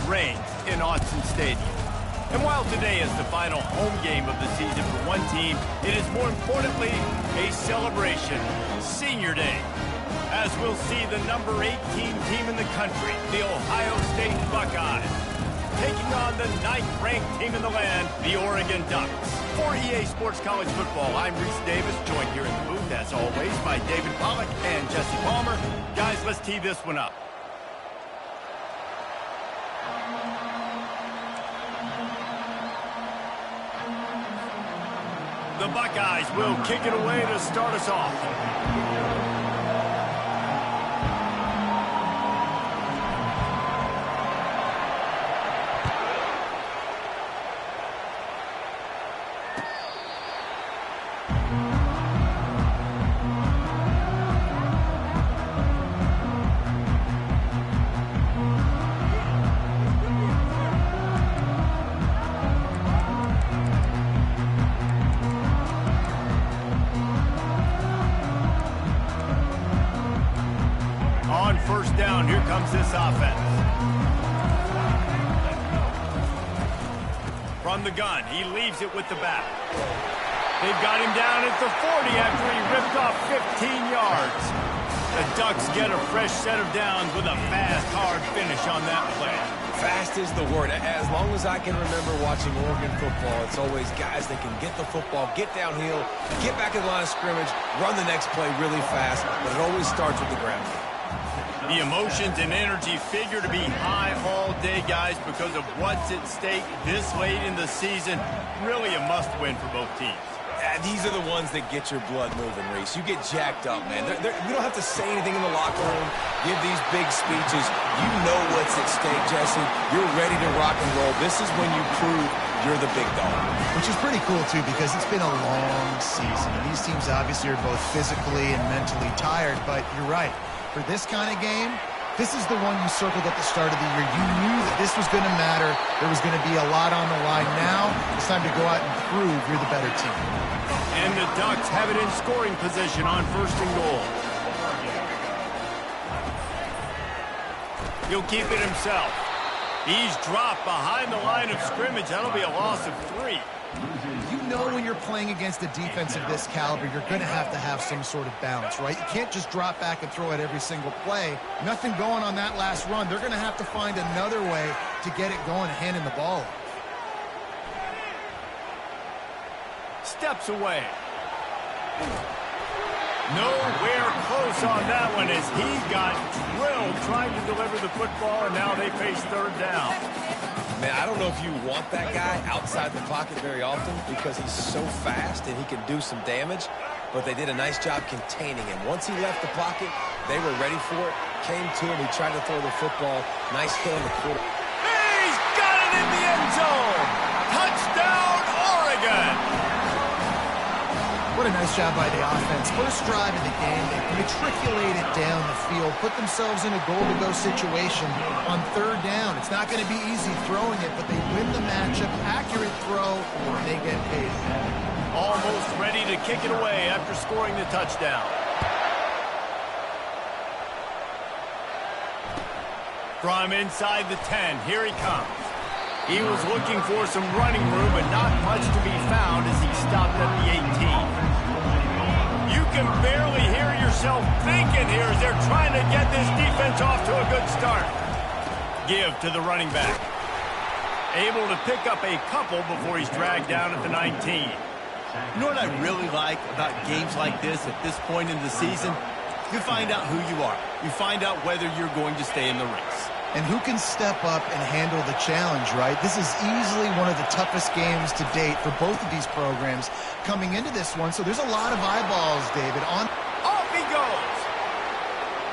reigns in Autzen Stadium. And while today is the final home game of the season for one team, it is more importantly a celebration, Senior Day, as we'll see the number 18 team in the country, the Ohio State Buckeyes, taking on the 9th-ranked team in the land, the Oregon Ducks. For EA Sports College Football, I'm Reese Davis, joined here in the booth, as always, by David Pollack and Jesse Palmer. Guys, let's tee this one up. The Buckeyes will kick it away to start us off. First down, here comes this offense. From the gun, he leaves it with the back. They've got him down at the 40 after he ripped off 15 yards. The Ducks get a fresh set of downs with a fast, hard finish on that play. Fast is the word. As long as I can remember watching Oregon football, it's always guys that can get the football, get downhill, get back in the line of scrimmage, run the next play really fast, but it always starts with the ground. The emotions and energy figure to be high all day, guys, because of what's at stake this late in the season. Really a must-win for both teams. These are the ones that get your blood moving, Reese. You get jacked up, man. We don't have to say anything in the locker room, give these big speeches. You know what's at stake, Jesse. You're ready to rock and roll. This is when you prove you're the big dog. Which is pretty cool, too, because it's been a long season. And these teams obviously are both physically and mentally tired, but you're right. For this kind of game, this is the one you circled at the start of the year. You knew that this was going to matter. There was going to be a lot on the line. Now, it's time to go out and prove you're the better team. And the Ducks have it in scoring position on first and goal. He'll keep it himself. He's dropped behind the line of scrimmage. That'll be a loss of 3. You know when you're playing against a defense of this caliber, you're going to have some sort of balance, right? You can't just drop back and throw it every single play. Nothing going on that last run. They're going to have to find another way to get it going, handing the ball off. Steps away. Nowhere close on that one as he got drilled trying to deliver the football, and now they face third down. Man, I don't know if you want that guy outside the pocket very often because he's so fast and he can do some damage, but they did a nice job containing him. Once he left the pocket, they were ready for it, came to him, he tried to throw the football. Nice hit on the quarter. He's got it in the end zone! Touchdown, Oregon! What a nice job by the offense. First drive of the game, they matriculated down the field, put themselves in a goal-to-go situation on third down. It's not going to be easy throwing it, but they win the matchup. Accurate throw, and they get paid. Almost ready to kick it away after scoring the touchdown. From inside the 10, here he comes. He was looking for some running room, but not much to be found as he stopped at the 18. You can barely hear yourself thinking here as they're trying to get this defense off to a good start. Give to the running back. Able to pick up a couple before he's dragged down at the 19. You know what I really like about games like this at this point in the season? You find out who you are. You find out whether you're going to stay in the race. And who can step up and handle the challenge, right? This is easily one of the toughest games to date for both of these programs coming into this one. So there's a lot of eyeballs, David. Off he goes.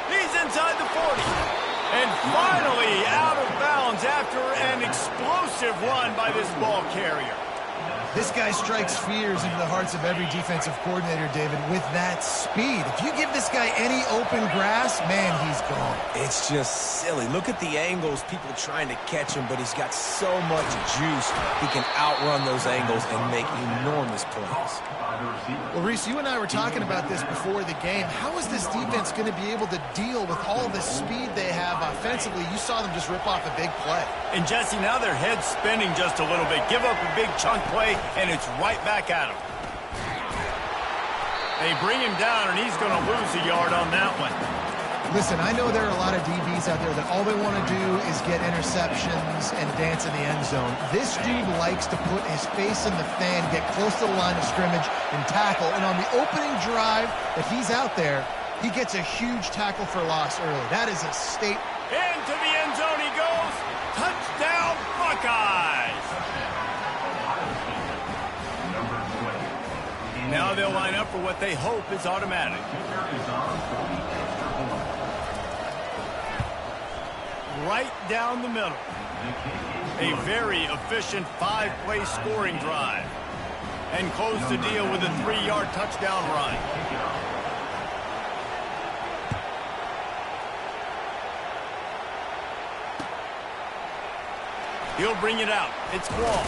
He's inside the 40. And finally out of bounds after an explosive run by this ball carrier. This guy strikes fears into the hearts of every defensive coordinator, David, with that speed. If you give this guy any open grass, man, he's gone. It's just silly. Look at the angles, people trying to catch him, but he's got so much juice. He can outrun those angles and make enormous points. Well, Reese, you and I were talking about this before the game. How is this defense going to be able to deal with all the speed they have offensively? You saw them just rip off a big play. And, Jesse, now their head's spinning just a little bit. Give up a big chunk play, and it's right back at him. They bring him down, and he's going to lose a yard on that one. Listen, I know there are a lot of DBs out there that all they want to do is get interceptions and dance in the end zone. This dude likes to put his face in the fan, get close to the line of scrimmage, and tackle. And on the opening drive that he's out there, he gets a huge tackle for loss early. That is a state. Into the end zone he goes. Touchdown, Buckeyes. Now they'll line up for what they hope is automatic. Right down the middle. A very efficient 5-play scoring drive. And close the deal with a 3-yard touchdown run. He'll bring it out. It's Wall.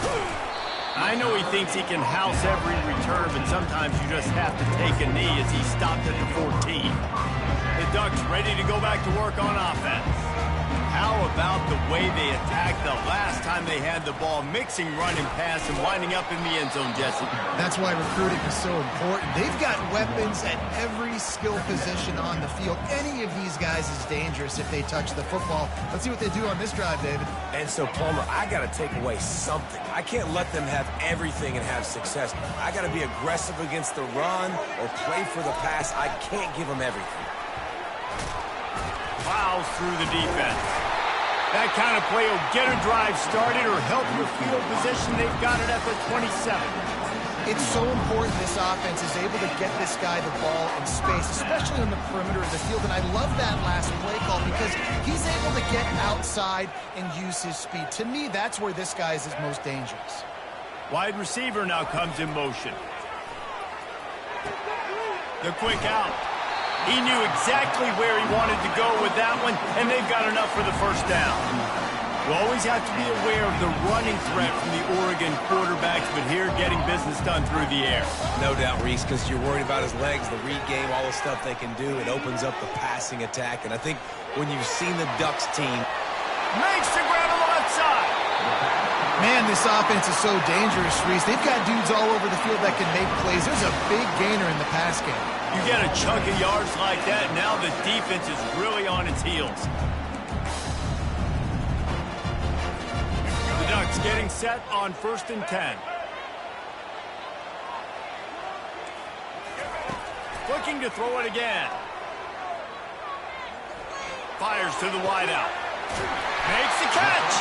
I know he thinks he can house every return, but sometimes you just have to take a knee as he stopped at the 14. The Ducks ready to go back to work on offense. How about the way they attacked the last time they had the ball, mixing run and pass and winding up in the end zone, Jesse? That's why recruiting is so important. They've got weapons at every skill position on the field. Any of these guys is dangerous if they touch the football. Let's see what they do on this drive, David. And so, Palmer, I got to take away something. I can't let them have everything and have success. I got to be aggressive against the run or play for the pass. I can't give them everything. Plows through the defense. That kind of play will get a drive started or help your field position. They've got it at the 27. It's so important this offense is able to get this guy the ball in space, especially on the perimeter of the field. And I love that last play call because he's able to get outside and use his speed. To me, that's where this guy is his most dangerous. Wide receiver now comes in motion. The quick out. He knew exactly where he wanted to go with that one, and they've got enough for the first down. You always have to be aware of the running threat from the Oregon quarterbacks, but here getting business done through the air. No doubt, Reese, because you're worried about his legs, the read game, all the stuff they can do. It opens up the passing attack, and I think when you've seen the Ducks team... Makes the grab on the left side. Man, this offense is so dangerous, Reese. They've got dudes all over the field that can make plays. There's a big gainer in the pass game. You get a chunk of yards like that, now the defense is really on its heels. The Ducks getting set on 1st and 10. Looking to throw it again. Fires to the wideout. Makes the catch.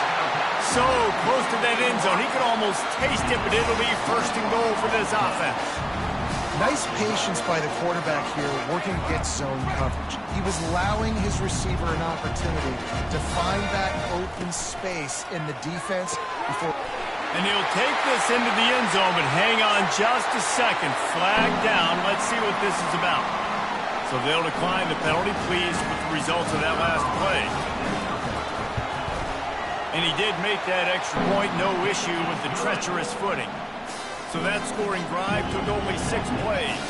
So close to that end zone. He could almost taste it, but it'll be 1st and goal for this offense. Nice patience by the quarterback here, working against zone coverage. He was allowing his receiver an opportunity to find that open space in the defense before. And he'll take this into the end zone, but hang on just a second. Flag down. Let's see what this is about. So they'll decline the penalty, pleased with the results of that last play. And he did make that extra point, no issue with the treacherous footing. So that scoring drive took only 6 plays.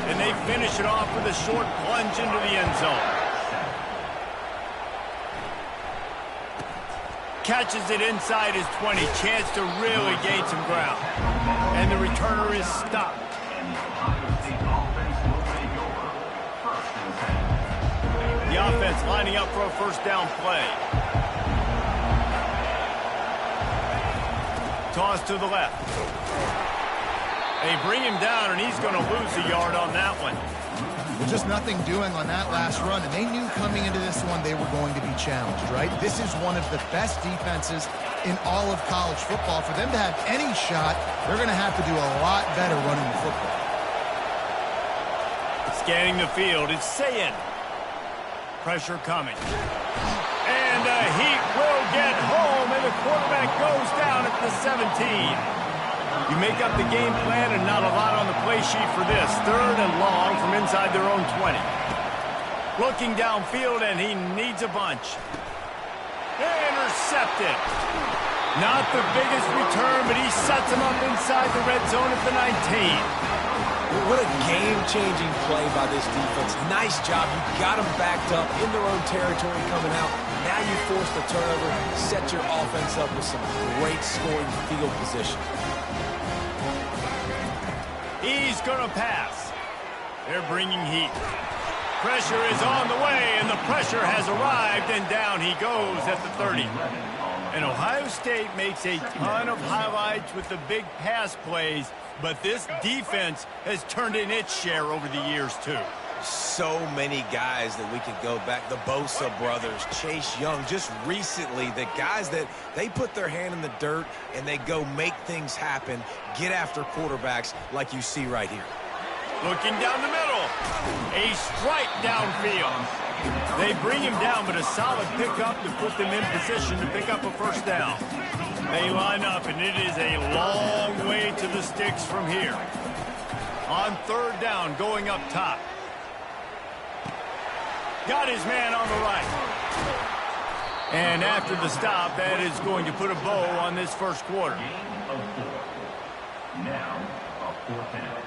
And they finish it off with a short plunge into the end zone. Catches it inside his 20. Chance to really gain some ground. And the returner is stopped. The offense lining up for a first down play. Toss to the left. They bring him down, and he's going to lose a yard on that one. Just nothing doing on that last run, and they knew coming into this one they were going to be challenged, right? This is one of the best defenses in all of college football. For them to have any shot, they're going to have to do a lot better running the football. Scanning the field, it's Sayin. Pressure coming. And the Heat will get home, and the quarterback goes down at the 17. You make up the game plan and not a lot on the play sheet for this. 3rd and long from inside their own 20. Looking downfield, and he needs a bunch. Intercepted. Not the biggest return, but he sets him up inside the red zone at the 19. What a game-changing play by this defense. Nice job. You got them backed up in their own territory coming out. Now you force the turnover, set your offense up with some great scoring field position. He's going to pass. They're bringing heat. Pressure is on the way, and the pressure has arrived, and down he goes at the 30. And Ohio State makes a ton of highlights with the big pass plays, but this defense has turned in its share over the years, too. So many guys that we could go back. The Bosa brothers, Chase Young, just recently, the guys that they put their hand in the dirt and they go make things happen, get after quarterbacks like you see right here. Looking down the middle. A strike downfield. They bring him down, but a solid pickup to put them in position to pick up a first down. They line up, and it is a long way to the sticks from here. On 3rd down, going up top. Got his man on the right. And after the stop, that is going to put a bow on this first quarter. Now, a 4th down.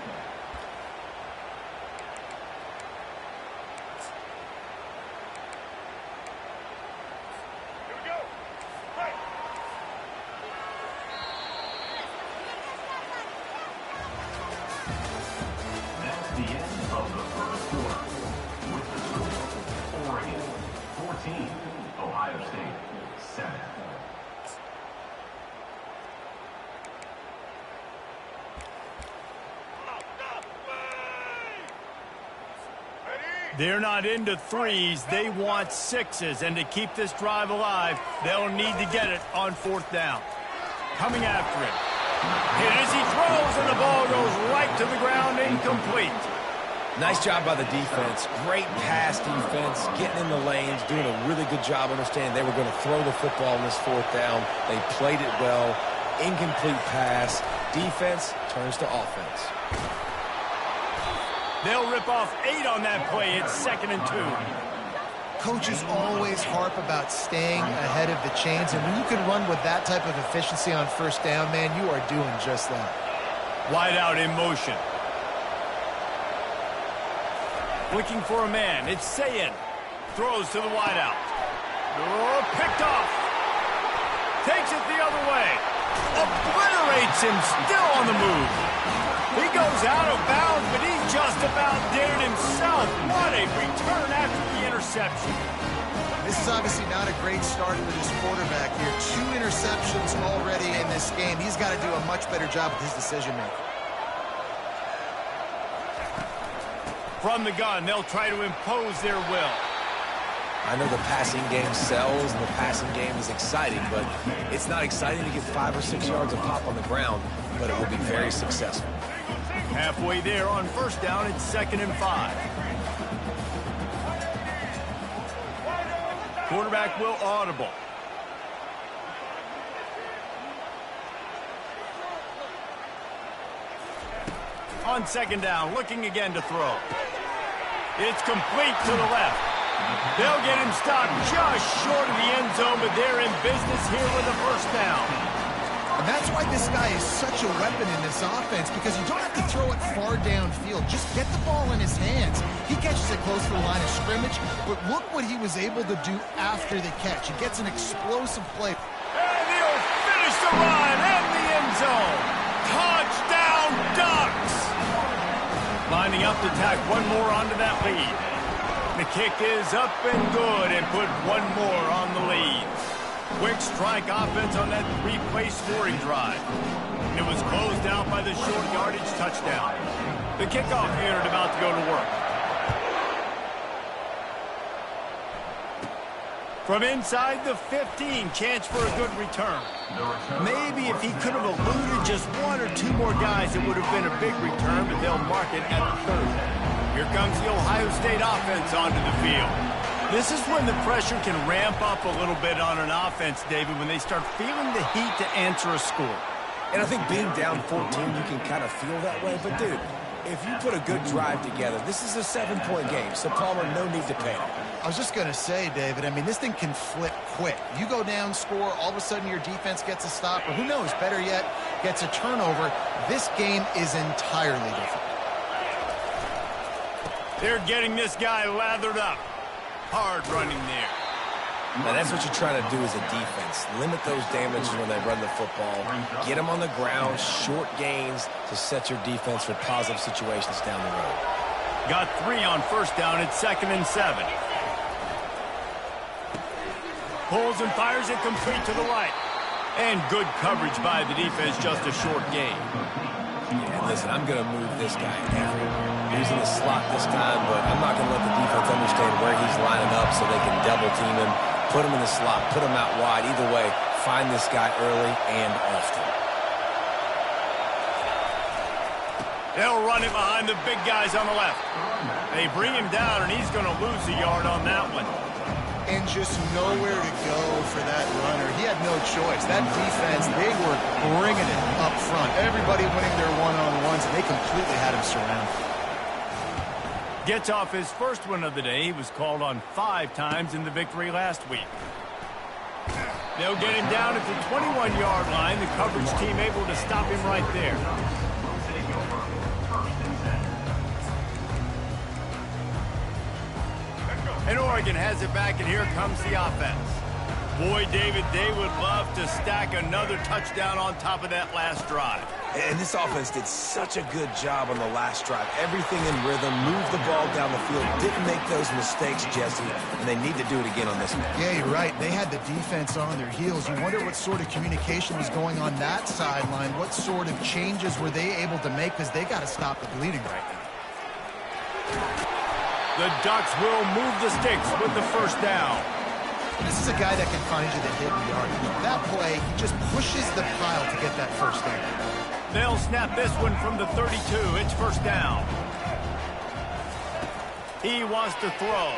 Ohio State 7. They're not into 3s. They want 6s. And to keep this drive alive, they'll need to get it on 4th down. Coming after it. Hit as he throws, and the ball goes right to the ground, incomplete. Nice job by the defense. Great pass defense, getting in the lanes, doing a really good job understanding they were going to throw the football on this 4th down. They played it well. Incomplete pass. Defense turns to offense. They'll rip off 8 on that play. It's 2nd and 2. Coaches always harp about staying ahead of the chains, and when you can run with that type of efficiency on 1st down, man, you are doing just that. Wide out in motion. Looking for a man. It's Sayin. Throws to the wideout. Oh, picked off. Takes it the other way. Obliterates him. Still on the move. He goes out of bounds, but he just about did it himself. What a return after the interception. This is obviously not a great start for this quarterback here. 2 interceptions already in this game. He's got to do a much better job with his decision-making. From the gun, they'll try to impose their will. I know the passing game sells and the passing game is exciting, but it's not exciting to get 5 or 6 yards of pop on the ground, but it will be very successful. Halfway there on 1st down, it's 2nd and 5. Quarterback will audible. On 2nd down, looking again to throw. It's complete to the left. They'll get him stopped just short of the end zone, but they're in business here with a first down. And that's why this guy is such a weapon in this offense, because you don't have to throw it far downfield. Just get the ball in his hands. He catches it close to the line of scrimmage, but look what he was able to do after the catch. He gets an explosive play. And he'll finish the run in the end zone. Touchdown, Ducks! Lining up to tack one more onto that lead. The kick is up and good, and put one more on the lead. Quick strike offense on that 3-play scoring drive. And it was closed out by the short yardage touchdown. The kickoff here and about to go to work. From inside the 15, chance for a good return. Maybe if he could have eluded just 1 or 2 more guys, it would have been a big return, but they'll mark it at the 30. Here comes the Ohio State offense onto the field. This is when the pressure can ramp up a little bit on an offense, David, when they start feeling the heat to answer a score. And I think being down 14, you can kind of feel that way. But, dude, if you put a good drive together, this is a 7-point game. So, Palmer, no need to panic. I was just going to say, David, I mean, this thing can flip quick. You go down, score, all of a sudden your defense gets a stop, or who knows, better yet, gets a turnover. This game is entirely different. They're getting this guy lathered up. Hard running there. Now, that's what you're trying to do as a defense. Limit those damages when they run the football. Get them on the ground, short gains to set your defense for positive situations down the road. Got 3 on first down at 2nd and 7. Pulls and fires it complete to the right. And good coverage by the defense, just a short gain. Yeah, listen, I'm going to move this guy everywhere. He's in the slot this time, but I'm not going to let the defense understand where he's lining up so they can double team him. Put him in the slot, put him out wide. Either way, find this guy early and often. They'll run it behind the big guys on the left. They bring him down, and he's going to lose a yard on that one. And just nowhere to go for that runner. He had no choice. That defense, they were bringing it up front. Everybody winning their one-on-ones, and they completely had him surrounded. Gets off his first one of the day. He was called on 5 times in the victory last week. They'll get him down at the 21-yard line. The coverage team able to stop him right there. And Oregon has it back, and here comes the offense. Boy, David, they would love to stack another touchdown on top of that last drive. And this offense did such a good job on the last drive. Everything in rhythm, moved the ball down the field, didn't make those mistakes, Jesse, and they need to do it again on this one. Yeah, you're right. They had the defense on their heels. You wonder what sort of communication was going on that sideline. What sort of changes were they able to make, because they got to stop the bleeding right now. The Ducks will move the sticks with the first down. This is a guy that can find you the hidden yard. That play, he just pushes the pile to get that first down. They'll snap this one from the 32. It's first down. He wants to throw.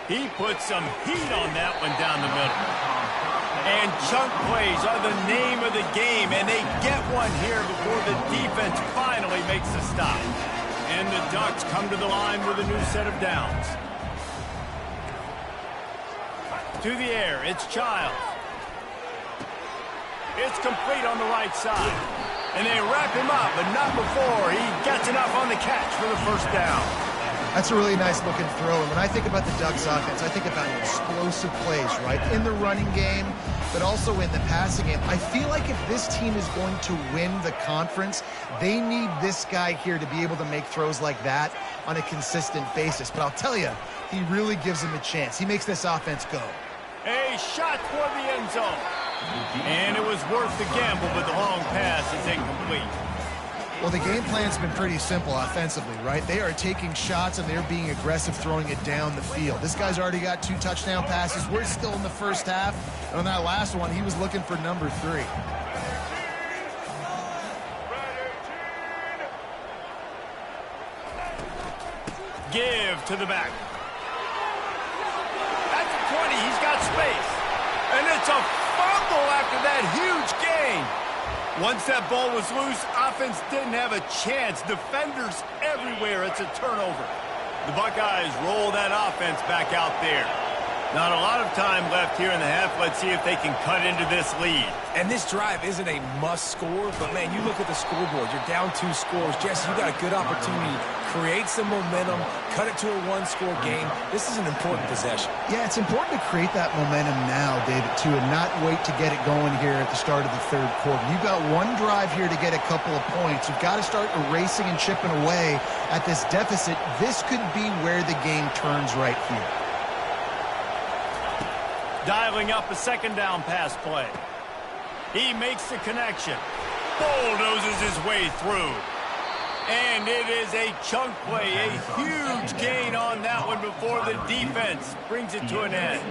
He puts some heat on that one down the middle. And chunk plays are the name of the game, and they get one here before the defense finally makes the stop. And the Ducks come to the line with a new set of downs. To the air, it's Childs. It's complete on the right side. And they wrap him up, but not before he gets enough on the catch for the first down. That's a really nice looking throw. And when I think about the Ducks offense, I think about explosive plays, right? In the running game, but also in the passing game. I feel like if this team is going to win the conference, they need this guy here to be able to make throws like that on a consistent basis. But I'll tell you, he really gives him a chance. He makes this offense go. A shot toward the end zone. And it was worth the gamble, but the long pass is incomplete. Well, the game plan's been pretty simple offensively, right? They are taking shots, and they're being aggressive, throwing it down the field. This guy's already got 2 touchdown passes. We're still in the first half. And on that last one, he was looking for number 3. Give to the back. At the 20, he's got space. And it's a fumble after that huge gain. Once that ball was loose, offense didn't have a chance. Defenders everywhere. It's a turnover. The Buckeyes roll that offense back out there. Not a lot of time left here in the half. Let's see if they can cut into this lead. And this drive isn't a must score, but, man, you look at the scoreboard. You're down 2 scores. Jesse, you got a good opportunity. Create some momentum. Cut it to a 1-score game. This is an important possession. Yeah, it's important to create that momentum now, David, too, and not wait to get it going here at the start of the third quarter. You've got one drive here to get a couple of points. You've got to start erasing and chipping away at this deficit. This could be where the game turns right here. Dialing up a second down pass play. He makes the connection. Bulldozes his way through. And it is a chunk play, a huge gain on that one before the defense brings it to an end.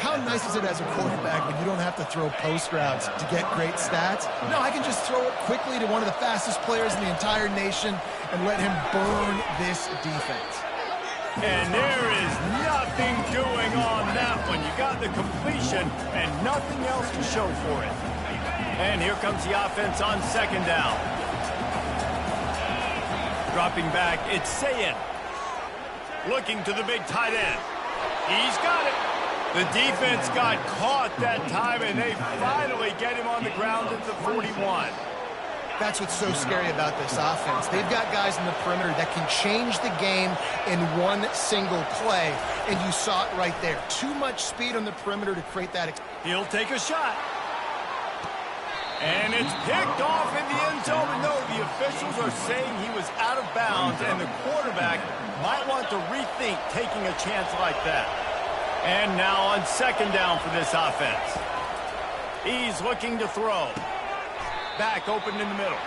How nice is it as a quarterback when you don't have to throw post routes to get great stats? No, I can just throw it quickly to one of the fastest players in the entire nation and let him burn this defense. And there is nothing doing on that one. You got the completion and nothing else to show for it. And here comes the offense on second down. Dropping back, it's Sayin. Looking to the big tight end. He's got it. The defense got caught that time, and they finally get him on the ground at the 41. That's what's so scary about this offense. They've got guys in the perimeter that can change the game in one single play, and you saw it right there. Too much speed on the perimeter to create that. He'll take a shot. And it's picked off in the end zone. No, the officials are saying he was out of bounds, and the quarterback might want to rethink taking a chance like that. And now on second down for this offense. He's looking to throw. Back open in the middle.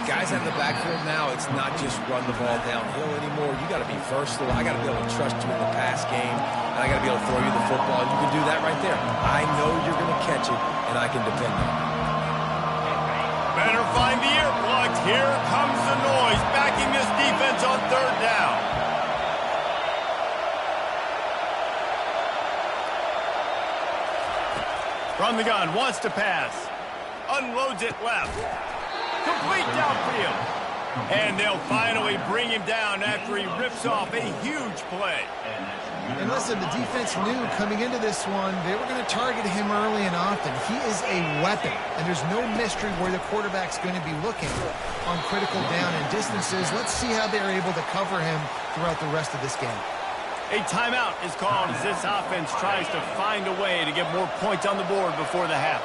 Guys out of the backfield now, it's not just run the ball downhill anymore. You got to be versatile. I got to be able to trust you in the pass game, and I got to be able to throw you the football. You can do that right there. I know you're going to catch it, and I can depend on it. Better find the earplugs. Here comes the noise, backing this defense on third down. From the gun, wants to pass. Unloads it left. Complete downfield. And they'll finally bring him down after he rips off a huge play. And listen, the defense knew coming into this one, they were going to target him early and often. He is a weapon, and there's no mystery where the quarterback's going to be looking on critical down and distances. Let's see how they're able to cover him throughout the rest of this game. A timeout is called as this offense tries to find a way to get more points on the board before the half.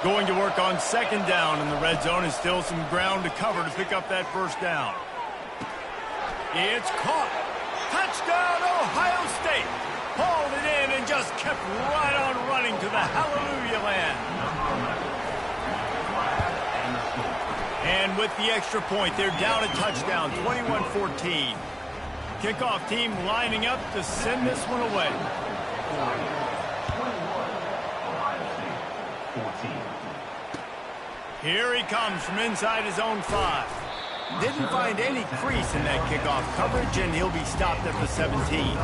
Going to work on second down in the red zone is still some ground to cover to pick up that first down. It's caught. Touchdown, Ohio State. Hauled it in and just kept right on running to the hallelujah land. And with the extra point, they're down a touchdown, 21-14. Kickoff team lining up to send this one away. Here he comes from inside his own 5. Didn't find any crease in that kickoff coverage, and he'll be stopped at the 17.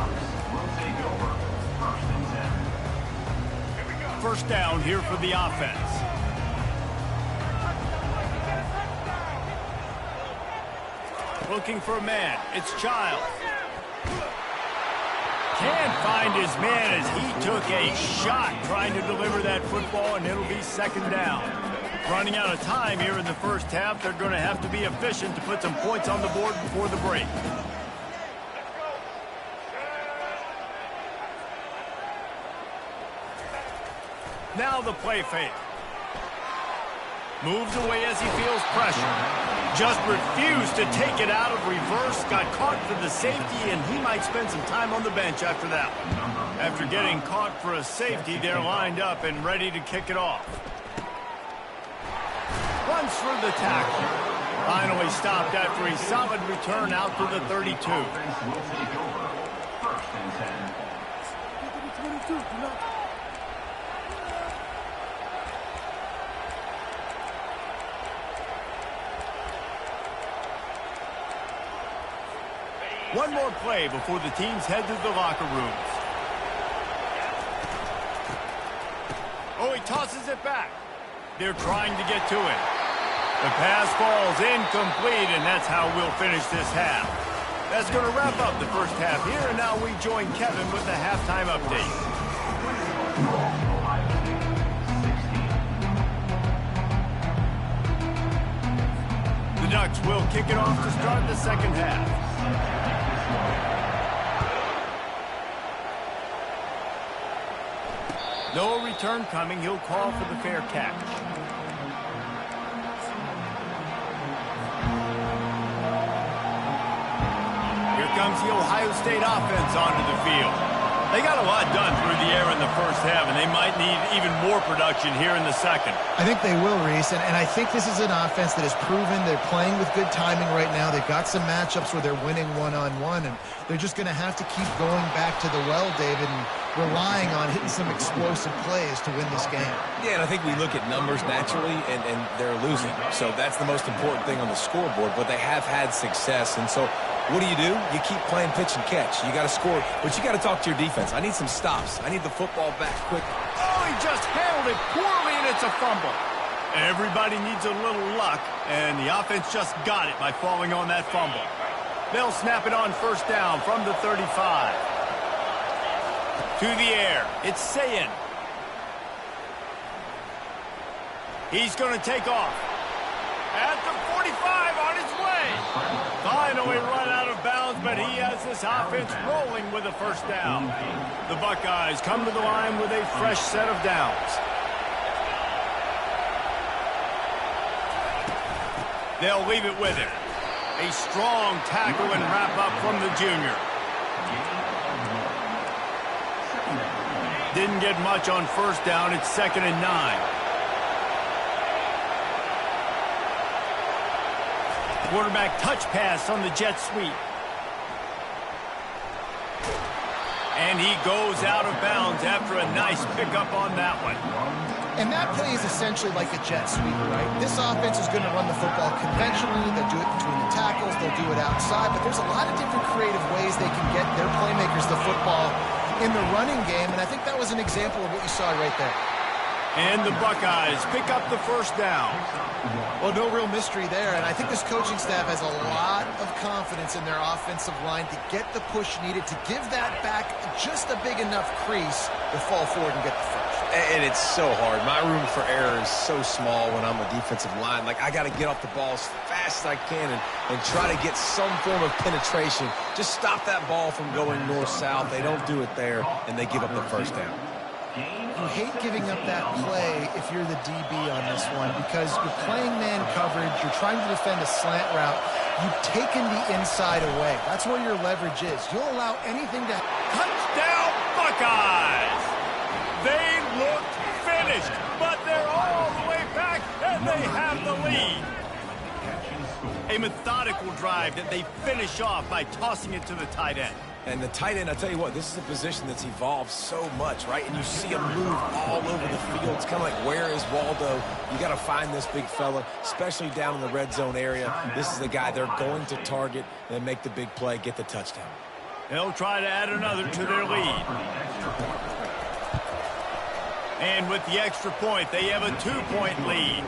First down here for the offense. Looking for a man. It's Childs. Can't find his man as he took a shot trying to deliver that football, and it'll be second down. Running out of time here in the first half, they're going to have to be efficient to put some points on the board before the break. Now the play fake. Moves away as he feels pressure. Just refused to take it out of reverse. Got caught for the safety, and he might spend some time on the bench after that one. After getting caught for a safety, they're lined up and ready to kick it off. Runs for the tackle. Finally stopped after a solid return out to the 32. One more play before the teams head to the locker rooms. Oh, he tosses it back. They're trying to get to it. The pass falls incomplete, and that's how we'll finish this half. That's going to wrap up the first half here, and now we join Kevin with the halftime update. The Ducks will kick it off to start the second half. No return coming. He'll call for the fair catch. Here comes the Ohio State offense onto the field. They got a lot done through the air in the first half, and they might need even more production here in the second. I think they will, Reese, and I think this is an offense that has proven they're playing with good timing right now. They've got some matchups where they're winning one-on-one, and they're just going to have to keep going back to the well, David, and relying on hitting some explosive plays to win this game. Yeah, and I think we look at numbers naturally, and they're losing. So that's the most important thing on the scoreboard, but they have had success. And so what do? You keep playing pitch and catch. You got to score, but you got to talk to your defense. I need some stops. I need the football back quickly. Oh, he just handled it poorly, and it's a fumble. Everybody needs a little luck, and the offense just got it by falling on that fumble. They'll snap it on first down from the 35. To the air, it's Sayin. He's going to take off. At the 45, on his way. Finally run out of bounds, but he has this offense rolling with a first down. The Buckeyes come to the line with a fresh set of downs. They'll leave it with him. A strong tackle and wrap-up from the junior. Didn't get much on first down. It's 2nd and 9. Quarterback touch pass on the jet sweep. And he goes out of bounds after a nice pickup on that one. And that play is essentially like a jet sweep, right? This offense is going to run the football conventionally. They'll do it between the tackles. They'll do it outside. But there's a lot of different creative ways they can get their playmakers the football in the running game. And I think that was an example of what you saw right there. And the Buckeyes pick up the first down. Well, no real mystery there, and I think this coaching staff has a lot of confidence in their offensive line to get the push needed to give that back just a big enough crease to fall forward and get the first. And it's so hard. My room for error is so small when I'm a defensive line. Like, I got to get off the ball as fast as I can and try to get some form of penetration. Just stop that ball from going north-south. They don't do it there, and they give up the first down. You hate giving up that play if you're the DB on this one because you're playing man coverage, you're trying to defend a slant route, you've taken the inside away. That's where your leverage is. You'll allow anything to... Touchdown, Buckeyes! They looked finished, but they're all the way back, and they have the lead. A methodical drive that they finish off by tossing it to the tight end. And the tight end, I'll tell you what, this is a position that's evolved so much, right? And you see him move all over the field. It's kind of like, where is Waldo? You got to find this big fella, especially down in the red zone area. This is the guy they're going to target and make the big play, get the touchdown. They'll try to add another to their lead. And with the extra point, they have a 2-point lead.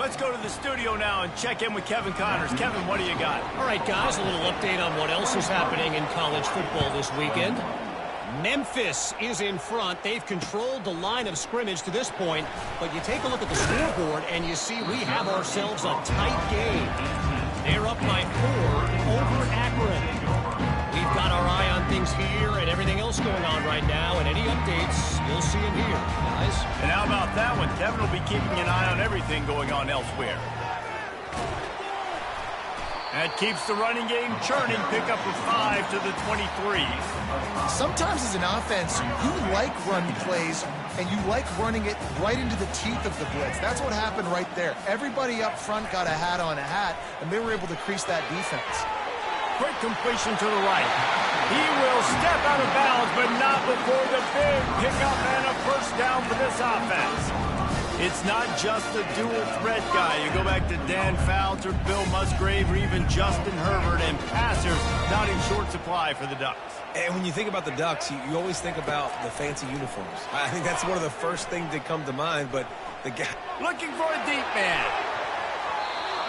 Let's go to the studio now and check in with Kevin Connors. Kevin, what do you got? All right, guys, a little update on what else is happening in college football this weekend. Memphis is in front. They've controlled the line of scrimmage to this point, but you take a look at the scoreboard and you see we have ourselves a tight game. They're up by 4 over Akron. We've got our eye on things here and everything else going on right now, and any updates, you'll see them here, guys. And how about that one? Kevin will be keeping an eye on everything going on elsewhere. That keeps the running game churning. Pick up a 5 to the 23. Sometimes as an offense, you like run plays, and you like running it right into the teeth of the blitz. That's what happened right there. Everybody up front got a hat on a hat, and they were able to crease that defense. Quick completion to the right. He will step out of bounds, but not before the big pickup and a first down for this offense. It's not just a dual threat guy. You go back to Dan Fouts or Bill Musgrave or even Justin Herbert, and passers not in short supply for the Ducks. And when you think about the Ducks, you always think about the fancy uniforms. I think that's one of the first things that come to mind, but the guy... Looking for a deep man.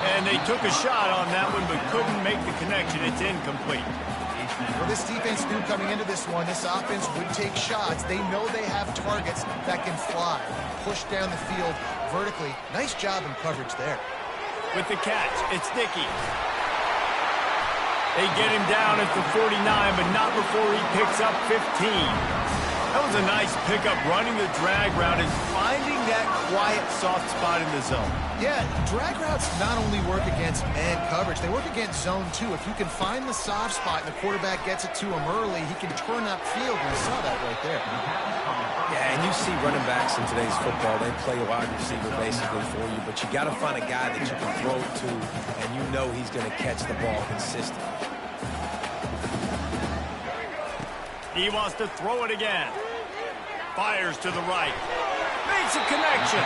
And they took a shot on that one, but couldn't make the connection. It's incomplete. Well, this defense knew coming into this one, this offense would take shots. They know they have targets that can fly, push down the field vertically. Nice job in coverage there. With the catch, it's Dickey. They get him down at the 49, but not before he picks up 15. That was a nice pickup, running the drag route and finding that quiet, soft spot in the zone. Yeah, drag routes not only work against man coverage, they work against zone too. If you can find the soft spot and the quarterback gets it to him early, he can turn upfield, and I saw that right there. Yeah, and you see running backs in today's football, they play a wide receiver basically for you, but you got to find a guy that you can throw it to, and you know he's going to catch the ball consistently. He wants to throw it again. Fires to the right. Makes a connection.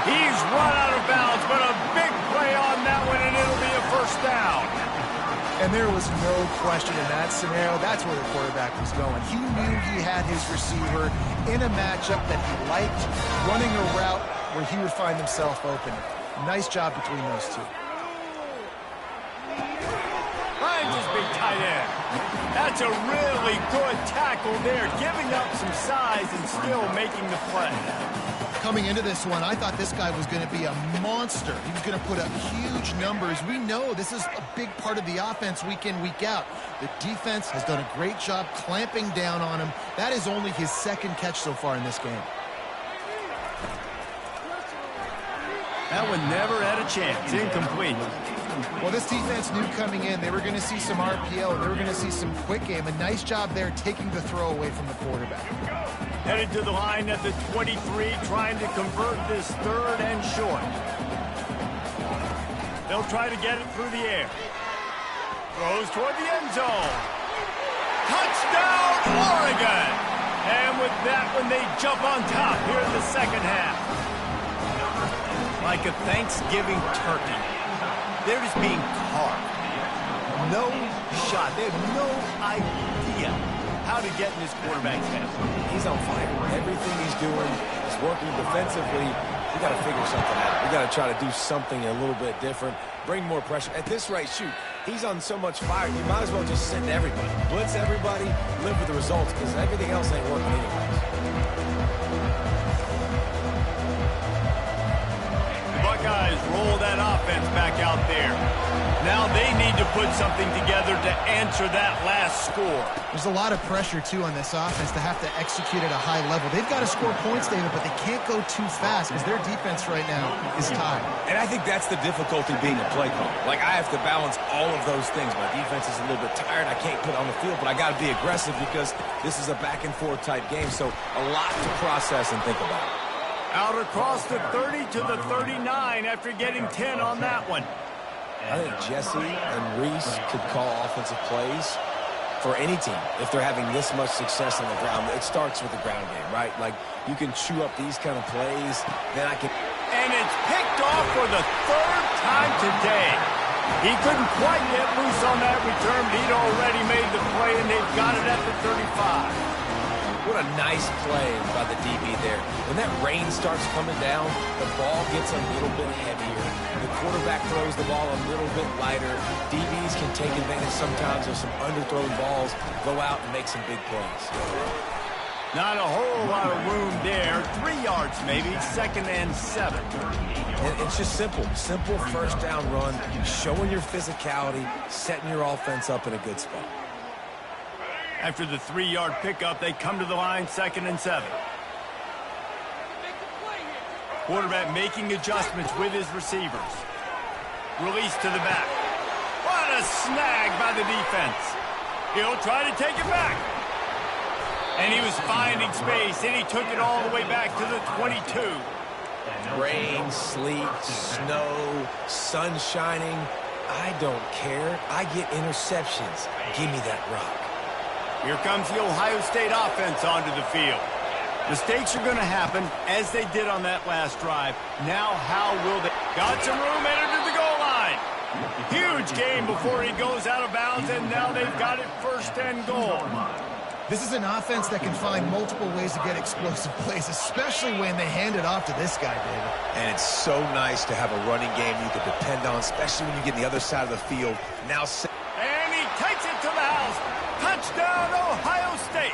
He's run out of bounds, but a big play on that one, and it'll be a first down. And there was no question in that scenario. That's where the quarterback was going. He knew he had his receiver in a matchup that he liked, running a route where he would find himself open. Nice job between those two. Finds his big tight end. That's a really good tackle there, giving up some size and still making the play. Coming into this one, I thought this guy was going to be a monster. He was going to put up huge numbers. We know this is a big part of the offense week in, week out. The defense has done a great job clamping down on him. That is only his second catch so far in this game. That one never had a chance. Incomplete. Well, this defense knew coming in they were going to see some RPO. They were going to see some quick game. A nice job there taking the throw away from the quarterback. Headed to the line at the 23, trying to convert this third and short. They'll try to get it through the air. Throws toward the end zone. Touchdown, Oregon! And with that one, they jump on top here in the second half. Like a Thanksgiving turkey. They're just being carved. No shot. They have no idea how to get in this quarterback's head. He's on fire. Everything he's doing is working defensively. We got to figure something out. We got to try to do something a little bit different. Bring more pressure. At this rate, shoot, he's on so much fire. You might as well just send everybody. Blitz everybody, live with the results, because everything else ain't working anyways. The Buckeyes roll that offense back out there. Now they need to put something together to answer that last score. There's a lot of pressure, too, on this offense to have to execute at a high level. They've got to score points, David, but they can't go too fast because their defense right now is tied. And I think that's the difficulty being a play caller. Like, I have to balance all of those things. My defense is a little bit tired. I can't put on the field, but I got to be aggressive because this is a back-and-forth type game. So a lot to process and think about. Out across the 30 to the 39 after getting 10 on that one. I think Jesse and Reese could call offensive plays for any team if they're having this much success on the ground. It starts with the ground game, right? Like, you can chew up these kind of plays, then I can... And it's picked off for the third time today. He couldn't quite get loose on that return, but he'd already made the play, and they've got it at the 35. What a nice play by the DB there. When that rain starts coming down, the ball gets a little bit heavier. The quarterback throws the ball a little bit lighter. DBs can take advantage sometimes of some underthrown balls, go out and make some big plays. Not a whole lot of room there. 3 yards maybe, 2nd and 7. And it's just simple. Simple first down run, showing your physicality, setting your offense up in a good spot. After the 3-yard pickup, they come to the line, 2nd and 7. Quarterback making adjustments with his receivers. Release to the back. What a snag by the defense. He'll try to take it back. And he was finding space, and he took it all the way back to the 22. Rain, sleet, snow, sun shining. I don't care. I get interceptions. Give me that rock. Here comes the Ohio State offense onto the field. Mistakes are going to happen, as they did on that last drive. Now, how will they... Got some room, entered to the goal line. Huge game before he goes out of bounds, and now they've got it 1st and goal. This is an offense that can find multiple ways to get explosive plays, especially when they hand it off to this guy, David. And it's so nice to have a running game you can depend on, especially when you get on the other side of the field. Now... And he takes it to the house. Touchdown, Ohio State.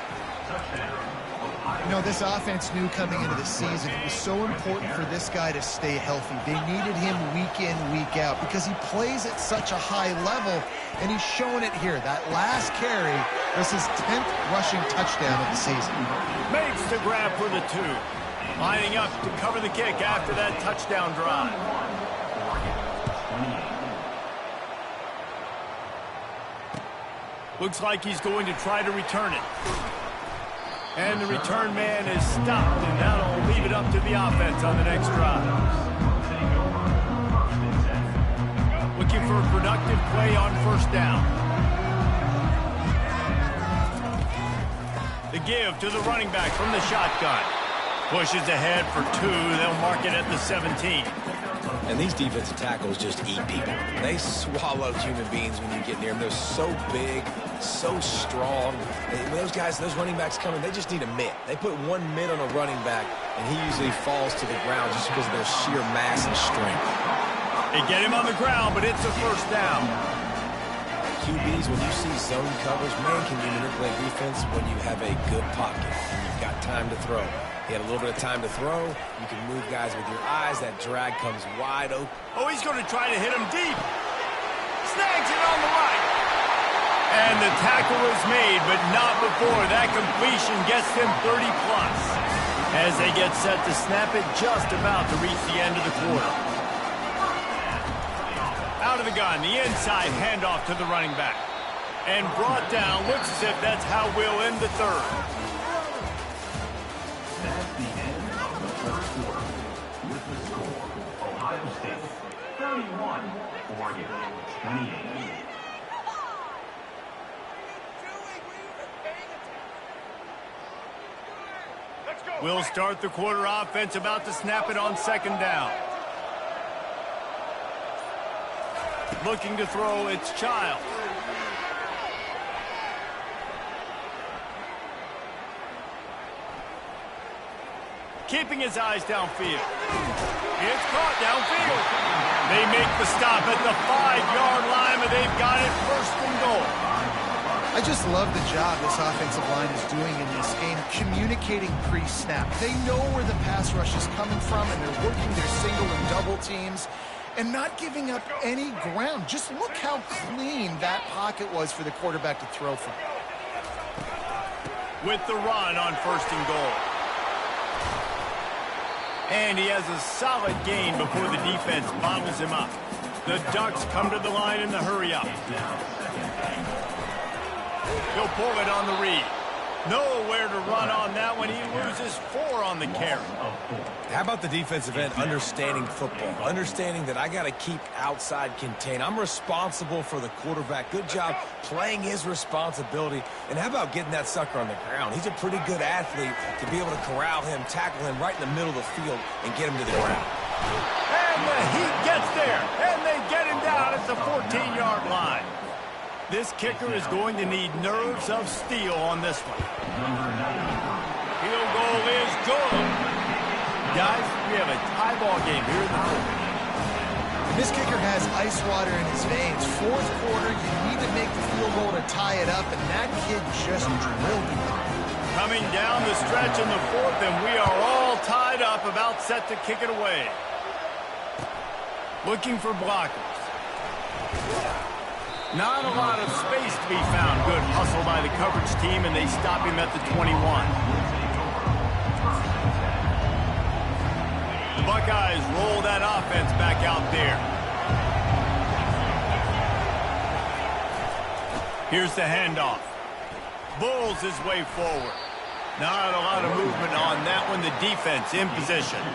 You know, this offense knew coming into the season it was so important for this guy to stay healthy. They needed him week in, week out because he plays at such a high level, and he's showing it here. That last carry was his 10th rushing touchdown of the season. Makes the grab for the 2. Lining up to cover the kick after that touchdown drive. Looks like he's going to try to return it. And the return man is stopped, and that'll leave it up to the offense on the next drive. Looking for a productive play on 1st down. The give to the running back from the shotgun. Pushes ahead for 2. They'll mark it at the 17. And these defensive tackles just eat people. They swallow human beings when you get near them. They're so big, so strong. When those guys, those running backs come in, they just need a mitt. They put one mitt on a running back, and he usually falls to the ground just because of their sheer mass and strength. They get him on the ground, but it's a first down. QBs, when you see zone coverage, man, can you manipulate defense when you have a good pocket and you've got time to throw. He had a little bit of time to throw. You can move guys with your eyes. That drag comes wide open. Oh, he's going to try to hit him deep. Snags it on the right. And the tackle is made, but not before that completion gets them 30-plus. As they get set to snap it, just about to reach the end of the quarter. Out of the gun, the inside handoff to the running back. And brought down, looks as if that's how we'll end the third. That's the end of the first quarter. With the score, Ohio State 31, Oregon 28. We'll start the quarter. Offense about to snap it on second down. Looking to throw, it's Child. Keeping his eyes downfield. It's caught downfield. They make the stop at the 5-yard line, but they've got it first and goal. I just love the job this offensive line is doing in this game, communicating pre-snap. They know where the pass rush is coming from, and they're working their single and double teams and not giving up any ground. Just look how clean that pocket was for the quarterback to throw from. With the run on first and goal. And he has a solid gain before the defense bottles him up. The Ducks come to the line in the hurry-up. He'll pull it on the read. Nowhere to run on that one. He loses 4 on the carry. How about the defensive end understanding football? Understanding that I got to keep outside contained. I'm responsible for the quarterback. Good job playing his responsibility. And how about getting that sucker on the ground? He's a pretty good athlete to be able to corral him, tackle him right in the middle of the field, and get him to the ground. And the Heat gets there. And they get him down at the 14-yard line. This kicker is going to need nerves of steel on this one. Field goal is good. Guys, we have a tie ball game here in the fourth. This kicker has ice water in his veins. Fourth quarter, you need to make the field goal to tie it up, and that kid just drilled it. Coming down the stretch in the fourth, and we are all tied up, about set to kick it away. Looking for blockers. Not a lot of space to be found. Good hustle by the coverage team, and they stop him at the 21. The Buckeyes roll that offense back out there. Here's the handoff. Bulls his way forward. Not a lot of movement on that one. The defense in position.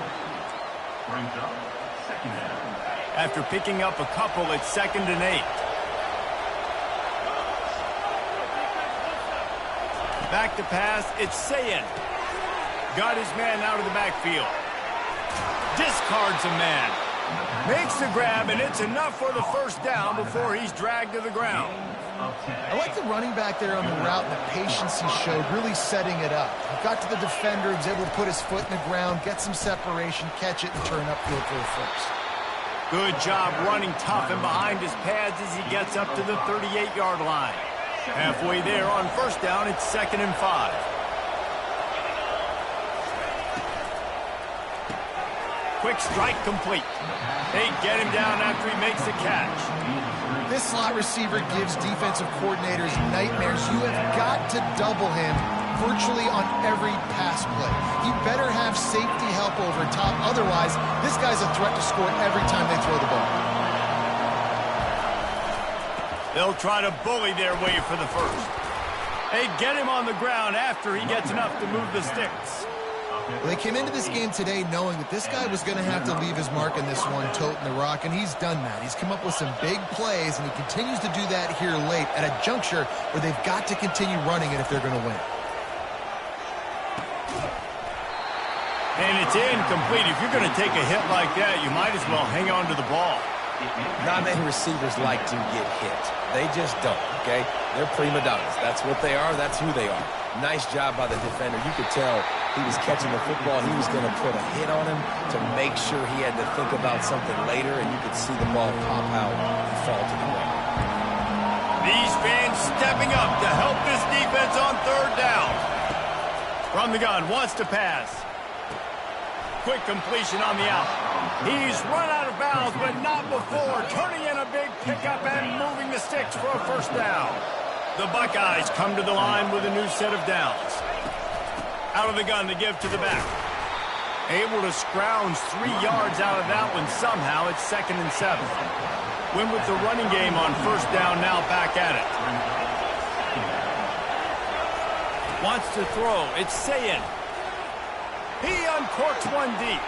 Brings up second down. After picking up a couple, it's 2nd and 8. Back to pass, it's Sayin. Got his man out of the backfield. Discards a man. Makes the grab, and it's enough for the first down before he's dragged to the ground. I like the running back there on the route and the patience he showed, really setting it up. He got to the defender, he was able to put his foot in the ground, get some separation, catch it, and turn upfield for the first. Good job running tough and behind his pads as he gets up to the 38-yard line. Halfway there on first down, it's 2nd and 5. Quick strike complete. They get him down after he makes the catch. This slot receiver gives defensive coordinators nightmares. You have got to double him virtually on every pass play. He better have safety help over top. Otherwise, this guy's a threat to score every time they throw the ball. They'll try to bully their way for the first. They get him on the ground after he gets enough to move the sticks. Well, they came into this game today knowing that this guy was going to have to leave his mark in this one, toting the rock, and he's done that. He's come up with some big plays, and he continues to do that here late at a juncture where they've got to continue running it if they're going to win. And it's incomplete. If you're going to take a hit like that, you might as well hang on to the ball. Not many receivers like to get hit. They just don't, okay? They're prima donnas. That's what they are. That's who they are. Nice job by the defender. You could tell he was catching the football. He was going to put a hit on him to make sure he had to think about something later, and you could see the ball pop out and fall to the ground. These fans stepping up to help this defense on third down. From the gun, wants to pass. Quick completion on the out. He's run out of bounds, but not before turning in a big pickup and moving the sticks for a first down. The Buckeyes come to the line with a new set of downs. Out of the gun to give to the back. Able to scrounge 3 yards out of that one somehow. It's 2nd and 7. Win with the running game on first down, now back at it. Wants to throw. It's Sayin. He uncorks one deep.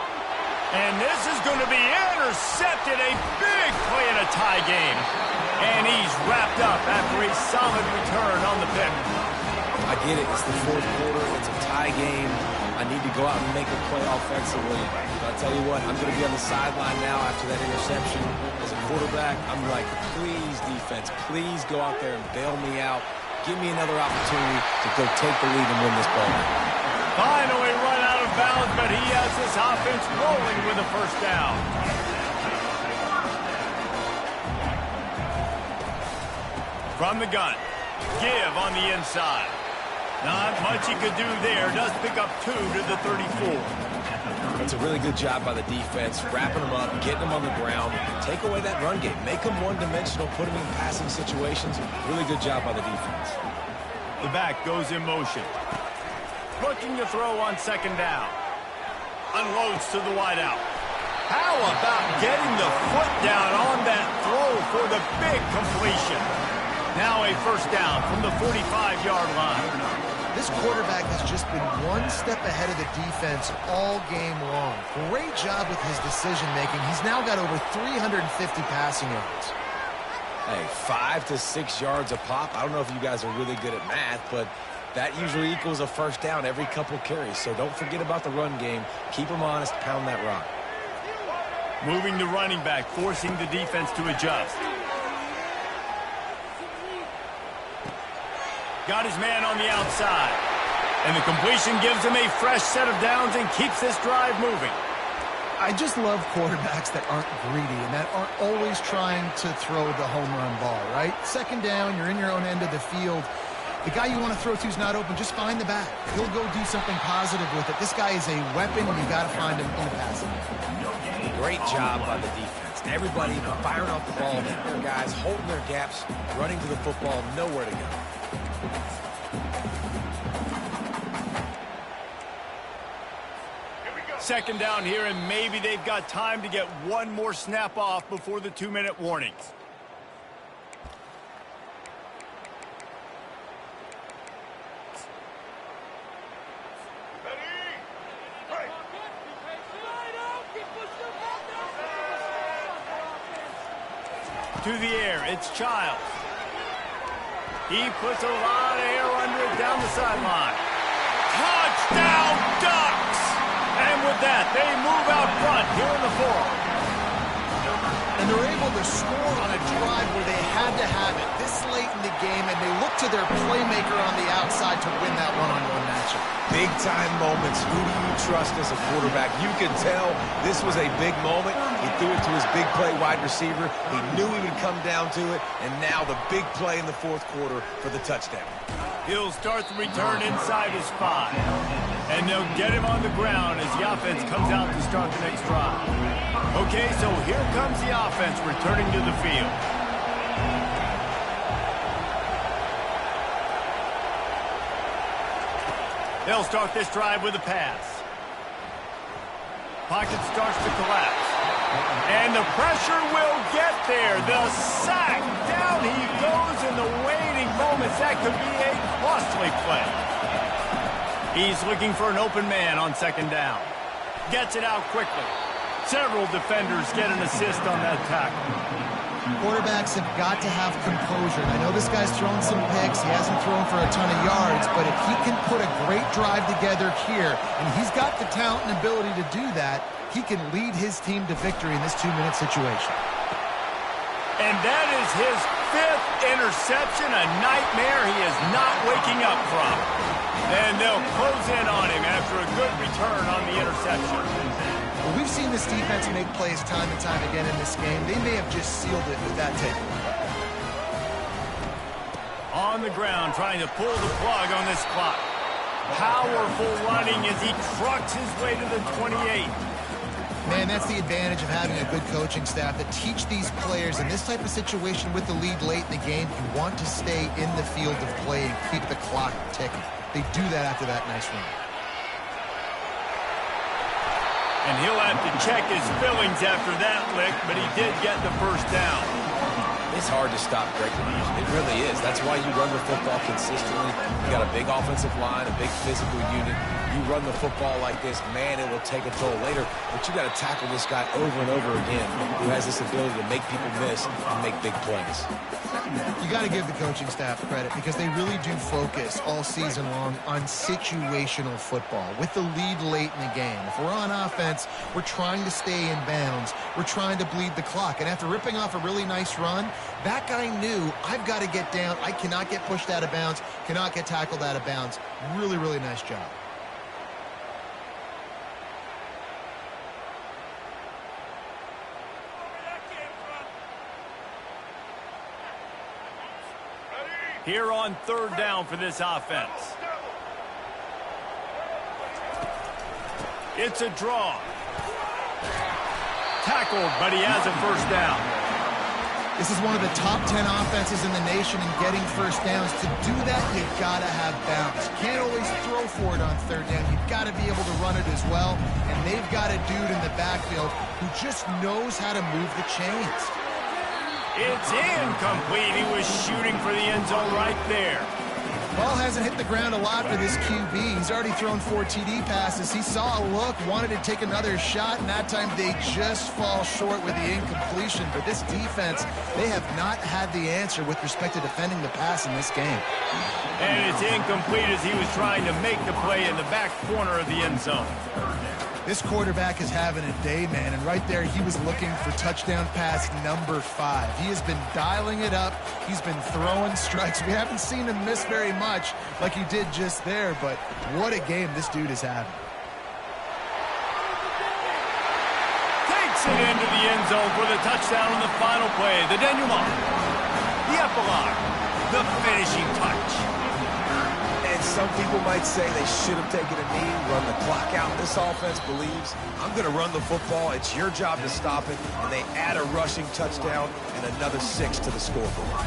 And this is going to be intercepted. A big play in a tie game. And he's wrapped up after a solid return on the pick. I get it. It's the fourth quarter. It's a tie game. I need to go out and make a play offensively. But I'll tell you what, I'm going to be on the sideline now after that interception. As a quarterback, I'm like, please, defense, please go out there and bail me out. Give me another opportunity to go take the lead and win this ball game. Finally run out of bounds, but he has this offense rolling with a first down. From the gun, give on the inside. Not much he could do there. Does pick up 2 to the 34. That's a really good job by the defense, wrapping them up, getting them on the ground. Take away that run game. Make them one-dimensional, put them in passing situations. Really good job by the defense. The back goes in motion. Looking to throw on second down. Unloads to the wideout. How about getting the foot down on that throw for the big completion? Now a first down from the 45-yard line. This quarterback has just been one step ahead of the defense all game long. Great job with his decision-making. He's now got over 350 passing yards. Hey, 5 to 6 yards a pop. I don't know if you guys are really good at math, but that usually equals a first down every couple carries. So don't forget about the run game. Keep them honest. Pound that rock. Moving the running back, forcing the defense to adjust. Got his man on the outside. And the completion gives him a fresh set of downs and keeps this drive moving. I just love quarterbacks that aren't greedy and that aren't always trying to throw the home run ball, right? Second down, you're in your own end of the field. The guy you want to throw to is not open. Just find the back. He'll go do something positive with it. This guy is a weapon, and you got to find him in the passing game. Great job by the defense. Everybody firing off the ball, hitting their guys, holding their gaps, running to the football, nowhere to go. Second down here, and maybe they've got time to get one more snap off before the 2-minute warnings. To the air, it's Childs. He puts a lot of air under it down the sideline. Touchdown, Ducks! And with that, they move out front here in the fourth. And they're able to score on a drive where they had to have it this late in the game, and they look to their playmaker on the outside to win that one-on-one matchup. Big-time moments. Who do you trust as a quarterback? You can tell this was a big moment. He threw it to his big play wide receiver. He knew he would come down to it, and now the big play in the fourth quarter for the touchdown. He'll start the return inside his 5. And they'll get him on the ground as the offense comes out to start the next drive. Okay, so here comes the offense returning to the field. They'll start this drive with a pass. Pocket starts to collapse. And the pressure will get there. The sack. Down he goes in the waiting moments. That could be a costly play. He's looking for an open man on second down. Gets it out quickly. Several defenders get an assist on that tackle. Quarterbacks have got to have composure. And I know this guy's thrown some picks. He hasn't thrown for a ton of yards, but if he can put a great drive together here, and he's got the talent and ability to do that, he can lead his team to victory in this 2-minute situation. And that is his 5th interception, a nightmare he is not waking up from. And they'll close in on him after a good return on the interception. Well, we've seen this defense make plays time and time again in this game. They may have just sealed it with that takeaway. On the ground, trying to pull the plug on this clock. Powerful running as he trucks his way to the 28. Man, that's the advantage of having a good coaching staff that teach these players in this type of situation with the lead late in the game. You want to stay in the field of play and keep the clock ticking. They do that after that nice run. And he'll have to check his fillings after that lick, but he did get the first down. It's hard to stop Greg Lee. It really is. That's why you run the football consistently. You got a big offensive line, a big physical unit. You run the football like this, man, it will take a toll later. But you got to tackle this guy over and over again who has this ability to make people miss and make big plays. You got to give the coaching staff credit because they really do focus all season long on situational football with the lead late in the game. If we're on offense, we're trying to stay in bounds. We're trying to bleed the clock. And after ripping off a really nice run, that guy knew, I've got to get down. I cannot get pushed out of bounds, cannot get tackled out of bounds. Really, really nice job. Here on 3rd down for this offense. It's a draw. Tackled, but he has a first down. This is one of the top 10 offenses in the nation in getting first downs. To do that, you've got to have bounce. You can't always throw for it on 3rd down. You've got to be able to run it as well. And they've got a dude in the backfield who just knows how to move the chains. It's incomplete. He was shooting for the end zone right there. Ball hasn't hit the ground a lot for this QB. He's already thrown 4 TD passes. He saw a look, wanted to take another shot, and that time they just fall short with the incompletion. But this defense, they have not had the answer with respect to defending the pass in this game. And it's incomplete as he was trying to make the play in the back corner of the end zone. This quarterback is having a day, man, and right there he was looking for touchdown pass number 5. He has been dialing it up. He's been throwing strikes. We haven't seen him miss very much like he did just there, but what a game this dude is having. Takes it into the end zone for the touchdown on the final play. The denouement, the epilogue, the finishing touch. And some people might say they should have taken a knee, run the clock out. This offense believes, I'm going to run the football. It's your job to stop it. And they add a rushing touchdown and another 6 to the scoreboard.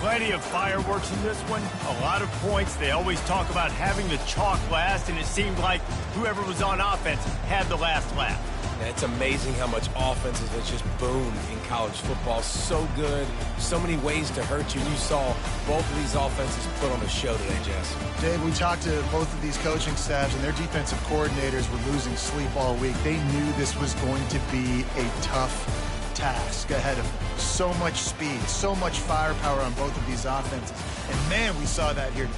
Plenty of fireworks in this one. A lot of points. They always talk about having the chalk last, and it seemed like whoever was on offense had the last laugh. And it's amazing how much offenses have just boomed in college football. So good. So many ways to hurt you. You saw both of these offenses put on a show today, Jess. Dave, we talked to both of these coaching staffs, and their defensive coordinators were losing sleep all week. They knew this was going to be a tough task ahead of them. So much speed, so much firepower on both of these offenses. And, man, we saw that here.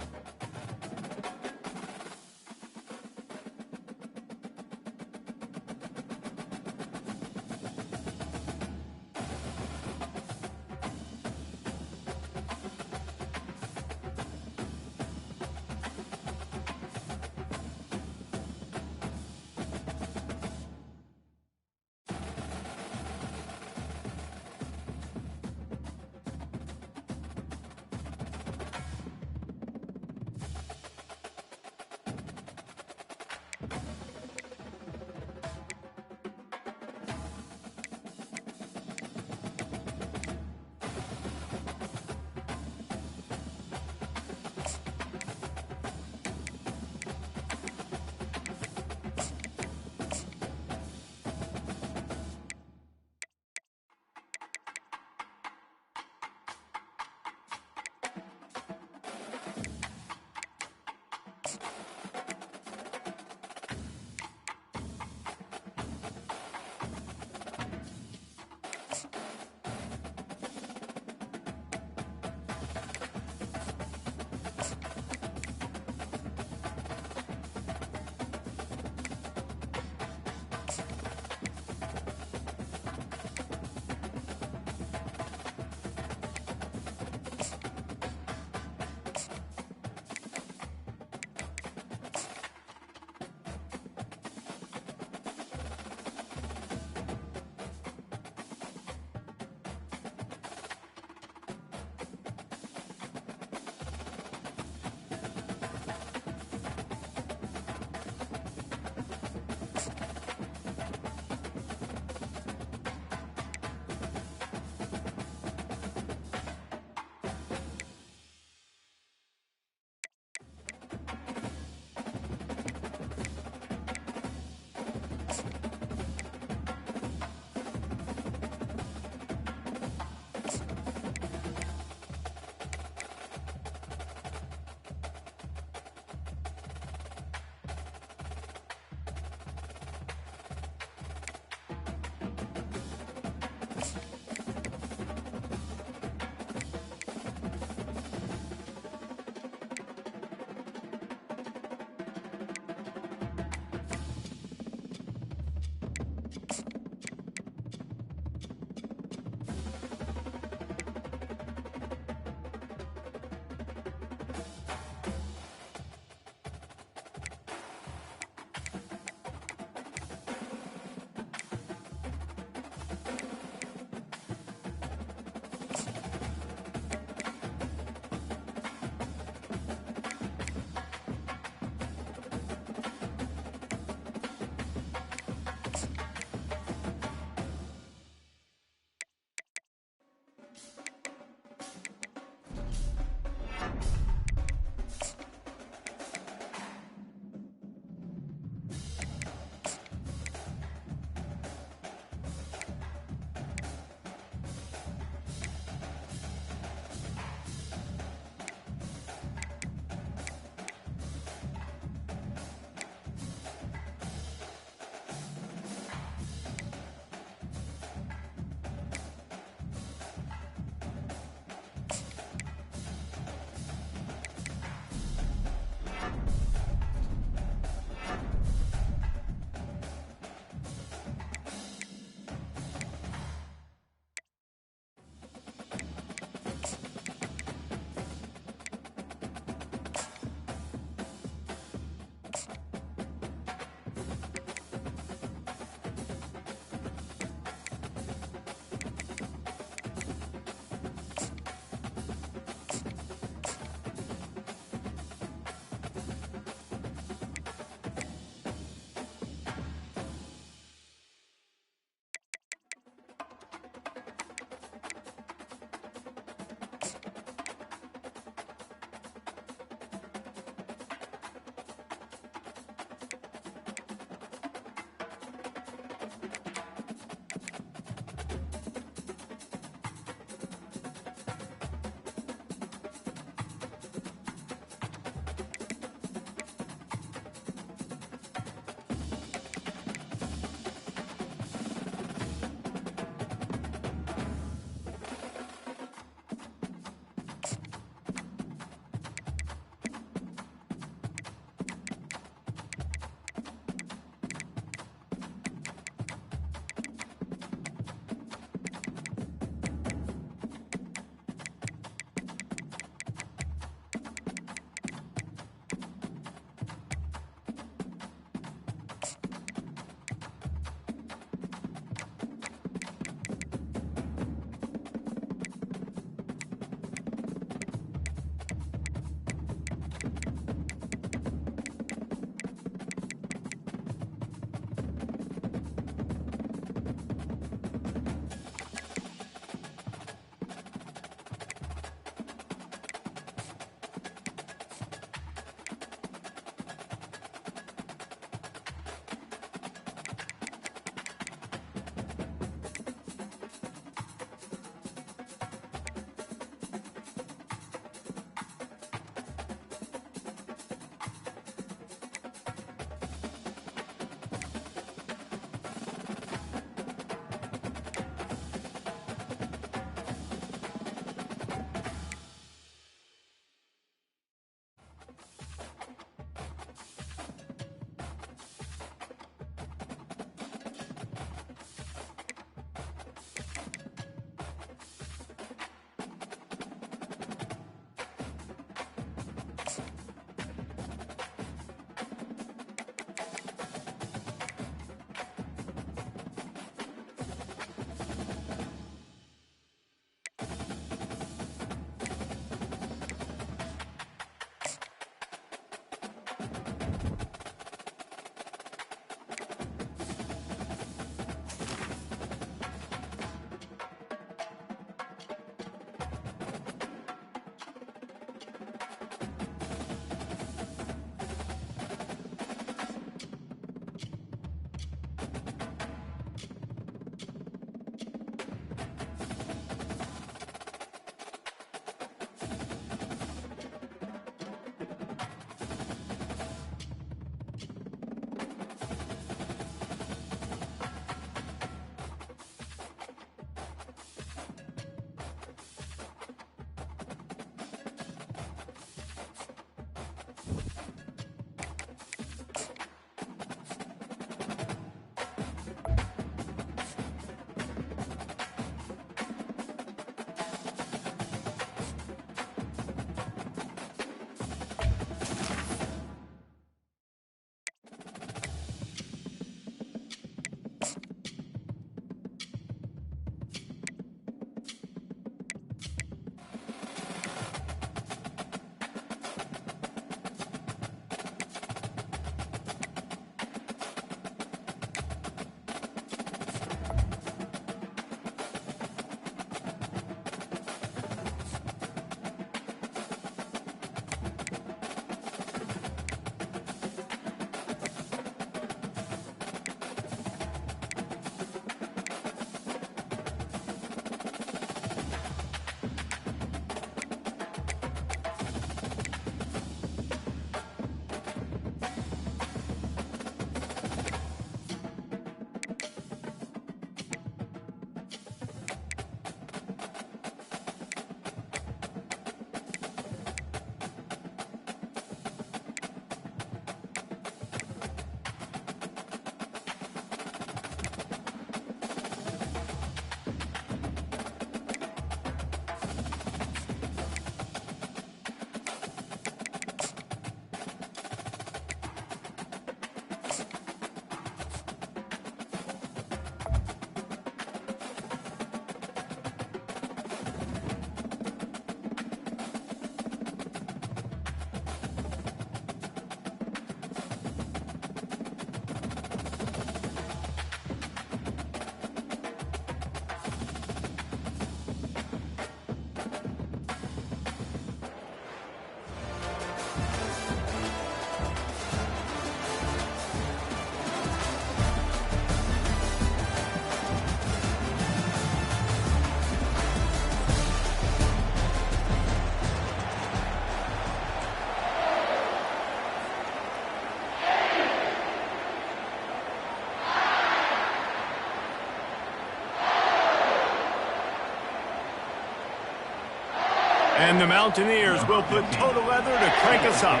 And the Mountaineers will put total leather to crank us up.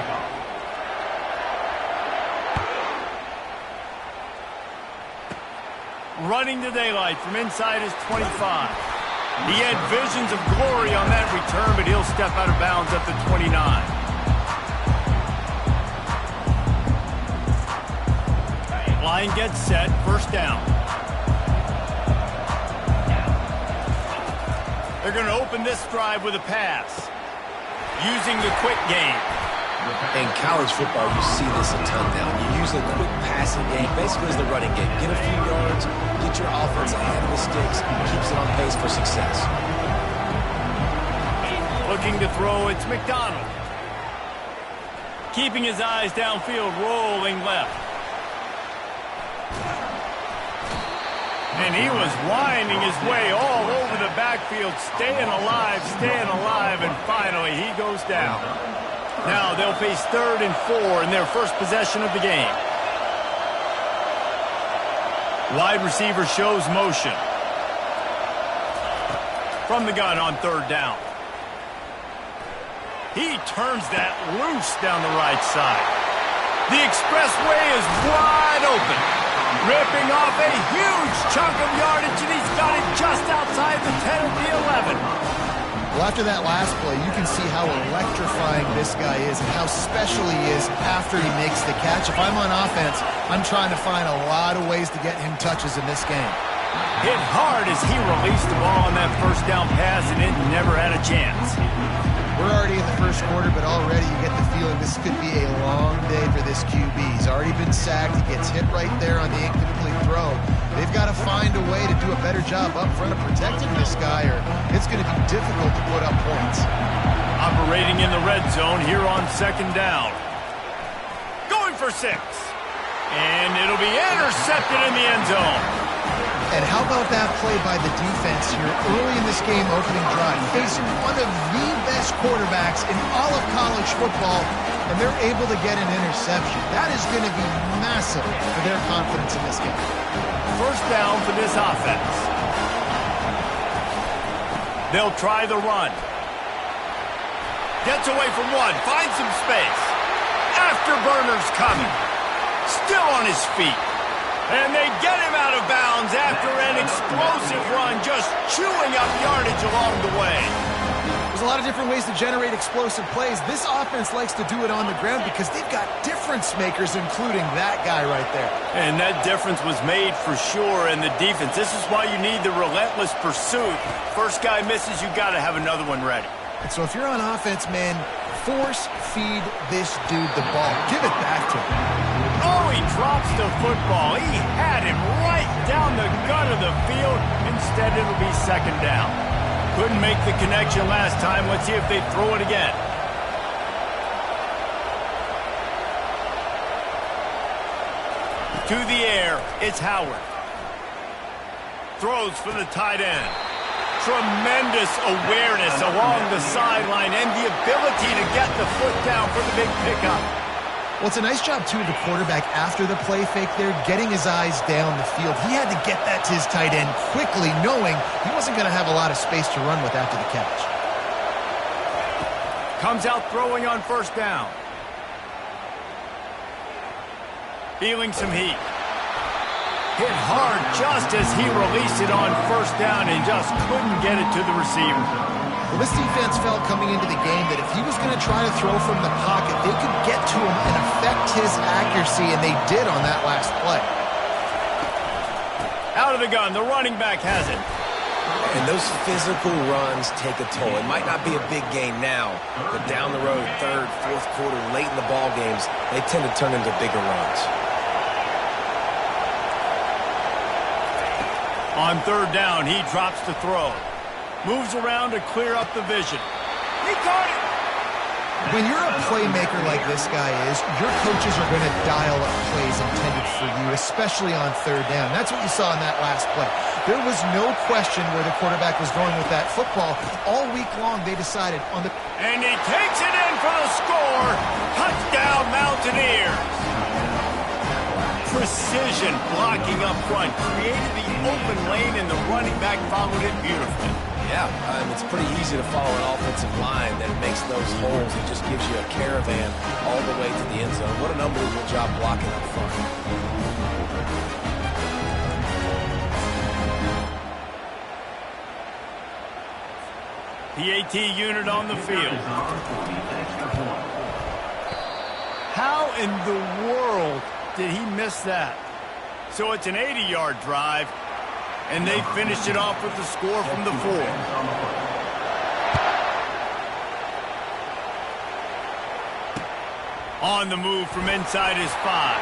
Running to daylight from inside his 25. He had visions of glory on that return, but he'll step out of bounds at the 29. Line gets set, first down. They're going to open this drive with a pass, using the quick game. In college football, you see this a ton now. You use a quick passing game, basically as the running game. Get a few yards, get your offense ahead of the sticks, keeps it on pace for success. Looking to throw, it's McDonald. Keeping his eyes downfield, rolling left. And he was winding his way all over the backfield, staying alive, and finally he goes down. Now they'll face 3rd and 4 in their first possession of the game. Wide receiver shows motion. From the gun on 3rd down. He turns that loose down the right side. The expressway is wide open. Ripping off a huge chunk of yardage, and he's got it just outside the 10 of the 11. Well, after that last play, you can see how electrifying this guy is and how special he is after he makes the catch. If I'm on offense, I'm trying to find a lot of ways to get him touches in this game. Hit hard as he released the ball on that first down pass, and it never had a chance. We're already in the first quarter, but already you get the feeling this could be a long day for this QB. He's already been sacked. He gets hit right there on the incomplete throw. They've got to find a way to do a better job up front of protecting this guy, or it's going to be difficult to put up points. Operating in the red zone here on 2nd down. Going for 6. And it'll be intercepted in the end zone. And how about that play by the defense here early in this game opening drive, facing one of the best quarterbacks in all of college football, and they're able to get an interception. That is going to be massive for their confidence in this game. First down for this offense. They'll try the run. Gets away from one, finds some space. Afterburner's coming. Still on his feet. And they get him out of bounds after an explosive run, just chewing up yardage along the way. There's a lot of different ways to generate explosive plays. This offense likes to do it on the ground because they've got difference makers, including that guy right there. And that difference was made for sure in the defense. This is why you need the relentless pursuit. First guy misses, you got to have another one ready. And so if you're on offense, man, force feed this dude the ball. Give it back to him. Oh, he drops the football. He had him right down the gut of the field. Instead, it'll be 2nd down. Couldn't make the connection last time. Let's see if they throw it again. To the air, it's Howard. Throws for the tight end. Tremendous awareness along the sideline and the ability to get the foot down for the big pickup. Well, it's a nice job, too, of the quarterback after the play fake there, getting his eyes down the field. He had to get that to his tight end quickly, knowing he wasn't going to have a lot of space to run with after the catch. Comes out throwing on first down. Feeling some heat. Hit hard just as he released it on first down and just couldn't get it to the receiver. Well, this defense felt coming into the game that if he was going to try to throw from the pocket, they could get to him and affect his accuracy, and they did on that last play. Out of the gun, the running back has it. And those physical runs take a toll. It might not be a big gain now, but down the road, 3rd, 4th quarter, late in the ball games, they tend to turn into bigger runs. On 3rd down, he drops to throw. Moves around to clear up the vision. He caught it! When you're a playmaker like this guy is, your coaches are going to dial up plays intended for you, especially on 3rd down. That's what you saw in that last play. There was no question where the quarterback was going with that football. All week long, they decided on the... And he takes it in for the score. Touchdown, Mountaineers. Precision blocking up front created the open lane, and the running back followed it beautifully. Yeah, it's pretty easy to follow an offensive line that makes those holes and just gives you a caravan all the way to the end zone. What an unbelievable job blocking up front. PAT unit on the field. How in the world did he miss that? So it's an 80-yard drive, and they finished it off with the score from the 4. On the move from inside his 5.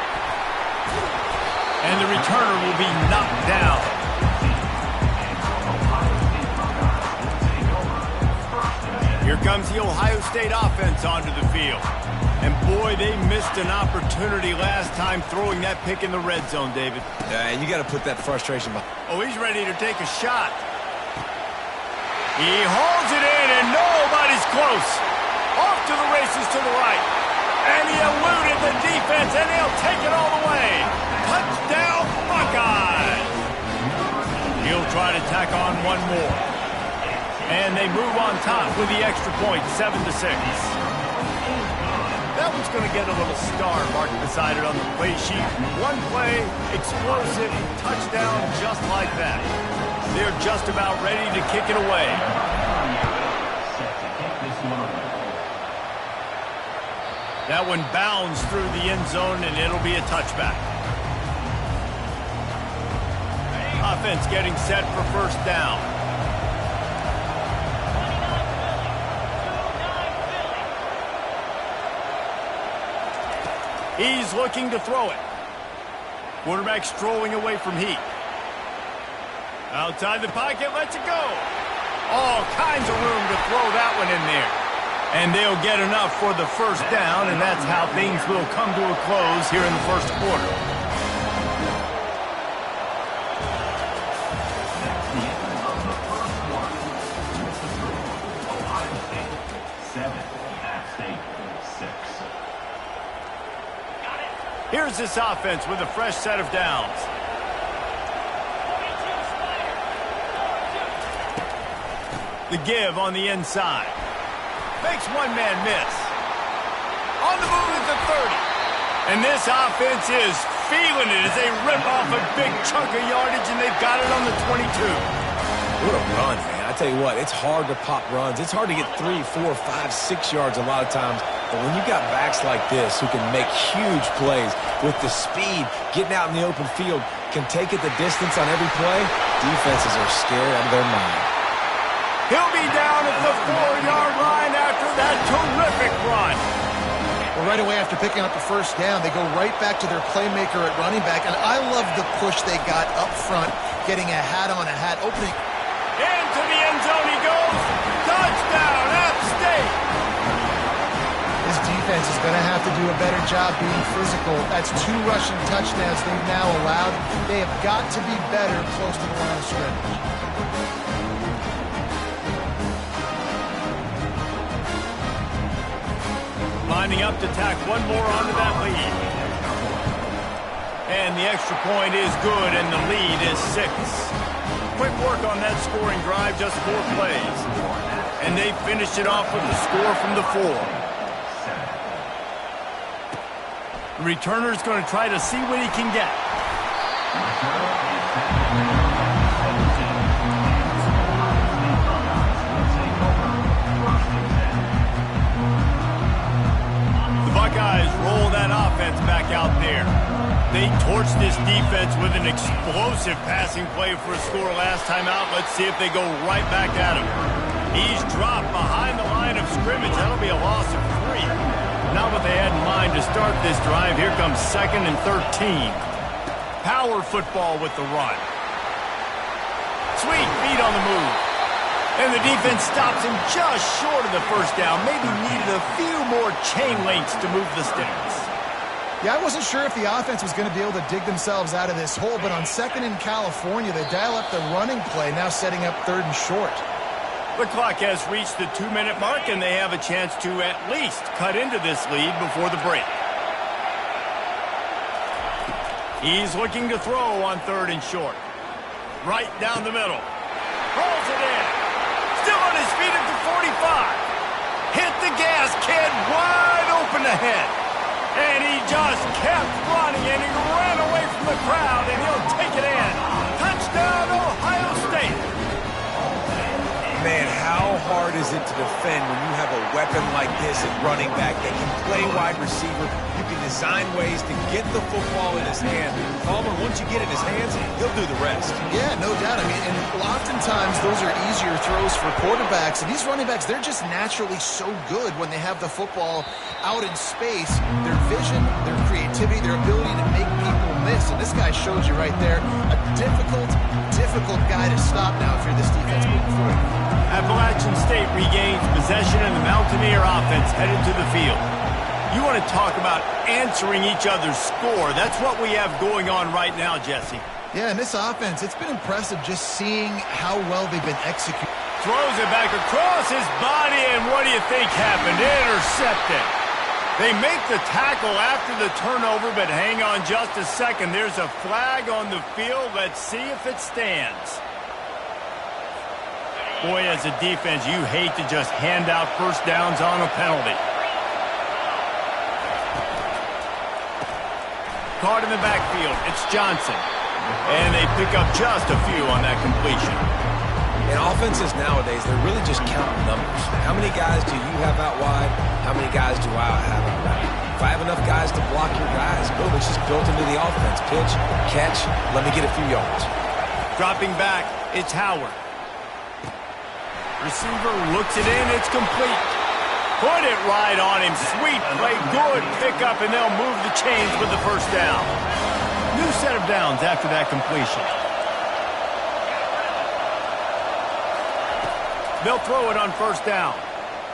And the returner will be knocked down. Here comes the Ohio State offense onto the field. And boy, they missed an opportunity last time throwing that pick in the red zone, David. Yeah, and you got to put that frustration behind. Oh, he's ready to take a shot. He holds it in, and nobody's close. Off to the races to the right. And he eluded the defense, and he'll take it all the way. Touchdown, Buckeyes. He'll try to tack on one more. And they move on top with the extra point, 7-6. That one's going to get a little star marked beside it on the play sheet. One play, explosive, touchdown, just like that. They're just about ready to kick it away. That one bounds through the end zone, and it'll be a touchback. Offense getting set for first down. He's looking to throw it. Quarterback strolling away from heat. Outside the pocket, lets it go. All kinds of room to throw that one in there. And they'll get enough for the first down, and that's how things will come to a close here in the first quarter. Here's this offense with a fresh set of downs. The give on the inside. Makes one man miss. On the move at the 30. And this offense is feeling it as they rip off a big chunk of yardage, and they've got it on the 22. What a run, man. I tell you what, it's hard to pop runs. It's hard to get 3, 4, 5, 6 yards a lot of times. But when you got backs like this who can make huge plays with the speed, getting out in the open field, can take it the distance on every play, defenses are scared out of their mind. He'll be down at the 4-yard line after that terrific run. Well, right away after picking up the first down, they go right back to their playmaker at running back. And I love the push they got up front, getting a hat-on-a-hat opening. Into the end zone he goes. Touchdown, App State. This defense is going to have to do a better job being physical. That's 2 rushing touchdowns they've now allowed. They have got to be better close to the line of scrimmage. Lining up to tack one more onto that lead. And the extra point is good, and the lead is 6. Quick work on that scoring drive, just 4 plays. And they finished it off with the score from the 4. The returner's going to try to see what he can get. The Buckeyes roll that offense back out there. They torched this defense with an explosive passing play for a score last time out. Let's see if they go right back at him. He's dropped behind the line of scrimmage. That'll be a loss of 3. Not what they had in mind to start this drive. Here comes 2nd and 13. Power football with the run. Sweet feet on the move. And the defense stops him just short of the first down. Maybe needed a few more chain links to move the sticks. Yeah, I wasn't sure if the offense was going to be able to dig themselves out of this hole, but on 2nd in California, they dial up the running play, now setting up 3rd and short. The clock has reached the 2-minute mark, and they have a chance to at least cut into this lead before the break. He's looking to throw on 3rd and short. Right down the middle. Rolls it in. on his feet at the 45. Hit the gas, kid, wide open ahead. And he just kept running, and he ran away from the crowd, and he'll take it in. Touchdown, Ohio State. Man, how hard is it to defend when you have a weapon like this at running back that can play wide receiver? You can design ways to get the football in his hand. Palmer, once you get it in his hands, he'll do the rest. Yeah, no doubt. I mean, and oftentimes those are easier throws for quarterbacks. And these running backs, they're just naturally so good when they have the football out in space. Their vision, their creativity, their ability to make people miss. And this guy shows you right there a difficult guy to stop now if you're this defense moving forward. Appalachian State regains possession, and the Mountaineer offense headed to the field. You want to talk about answering each other's score. That's what we have going on right now, Jesse. Yeah, and this offense, it's been impressive just seeing how well they've been executing. Throws it back across his body, and what do you think happened? Intercepted. They make the tackle after the turnover, but hang on just a second. There's a flag on the field. Let's see if it stands. Boy, as a defense, you hate to just hand out first downs on a penalty. Caught in the backfield, it's Johnson. And they pick up just a few on that completion. In offenses nowadays, they're really just counting numbers. How many guys do you have out wide? How many guys do I have out wide? If I have enough guys to block your guys, boom, it's just built into the offense. Pitch, catch, let me get a few yards. Dropping back, it's Howard. Receiver looks it in, it's complete. Put it right on him. Sweet play, good pickup, and they'll move the chains with the first down. New set of downs after that completion. They'll throw it on first down.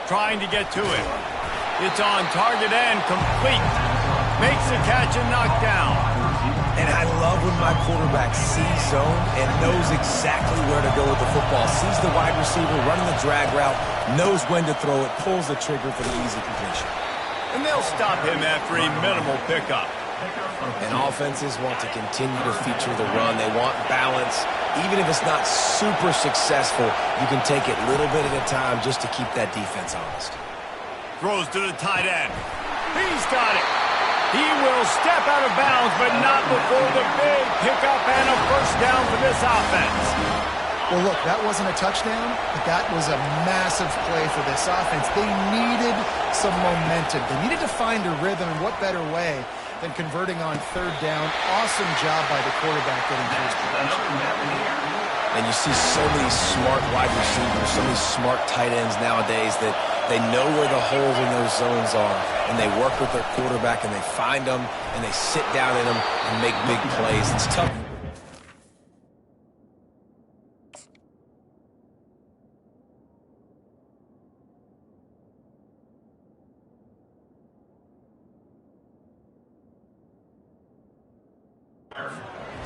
Trying to get to it. It's on target and complete. Makes the catch and knocked down. And I love when my quarterback sees zone and knows exactly where to go with the football. Sees the wide receiver running the drag route, knows when to throw it, pulls the trigger for the easy completion. And they'll stop him after a minimal pickup. And offenses want to continue to feature the run. They want balance. Even if it's not super successful, you can take it little bit at a time just to keep that defense honest. Throws to the tight end. He's got it. He will step out of bounds, but not before the big pickup and a first down for this offense. Well, look, that wasn't a touchdown, but that was a massive play for this offense. They needed some momentum. They needed to find a rhythm, and what better way than converting on third down. Awesome job by the quarterback getting to his position. And you see so many smart wide receivers, so many smart tight ends nowadays that they know where the holes in those zones are, and they work with their quarterback, and they find them, and they sit down in them and make big plays. It's tough.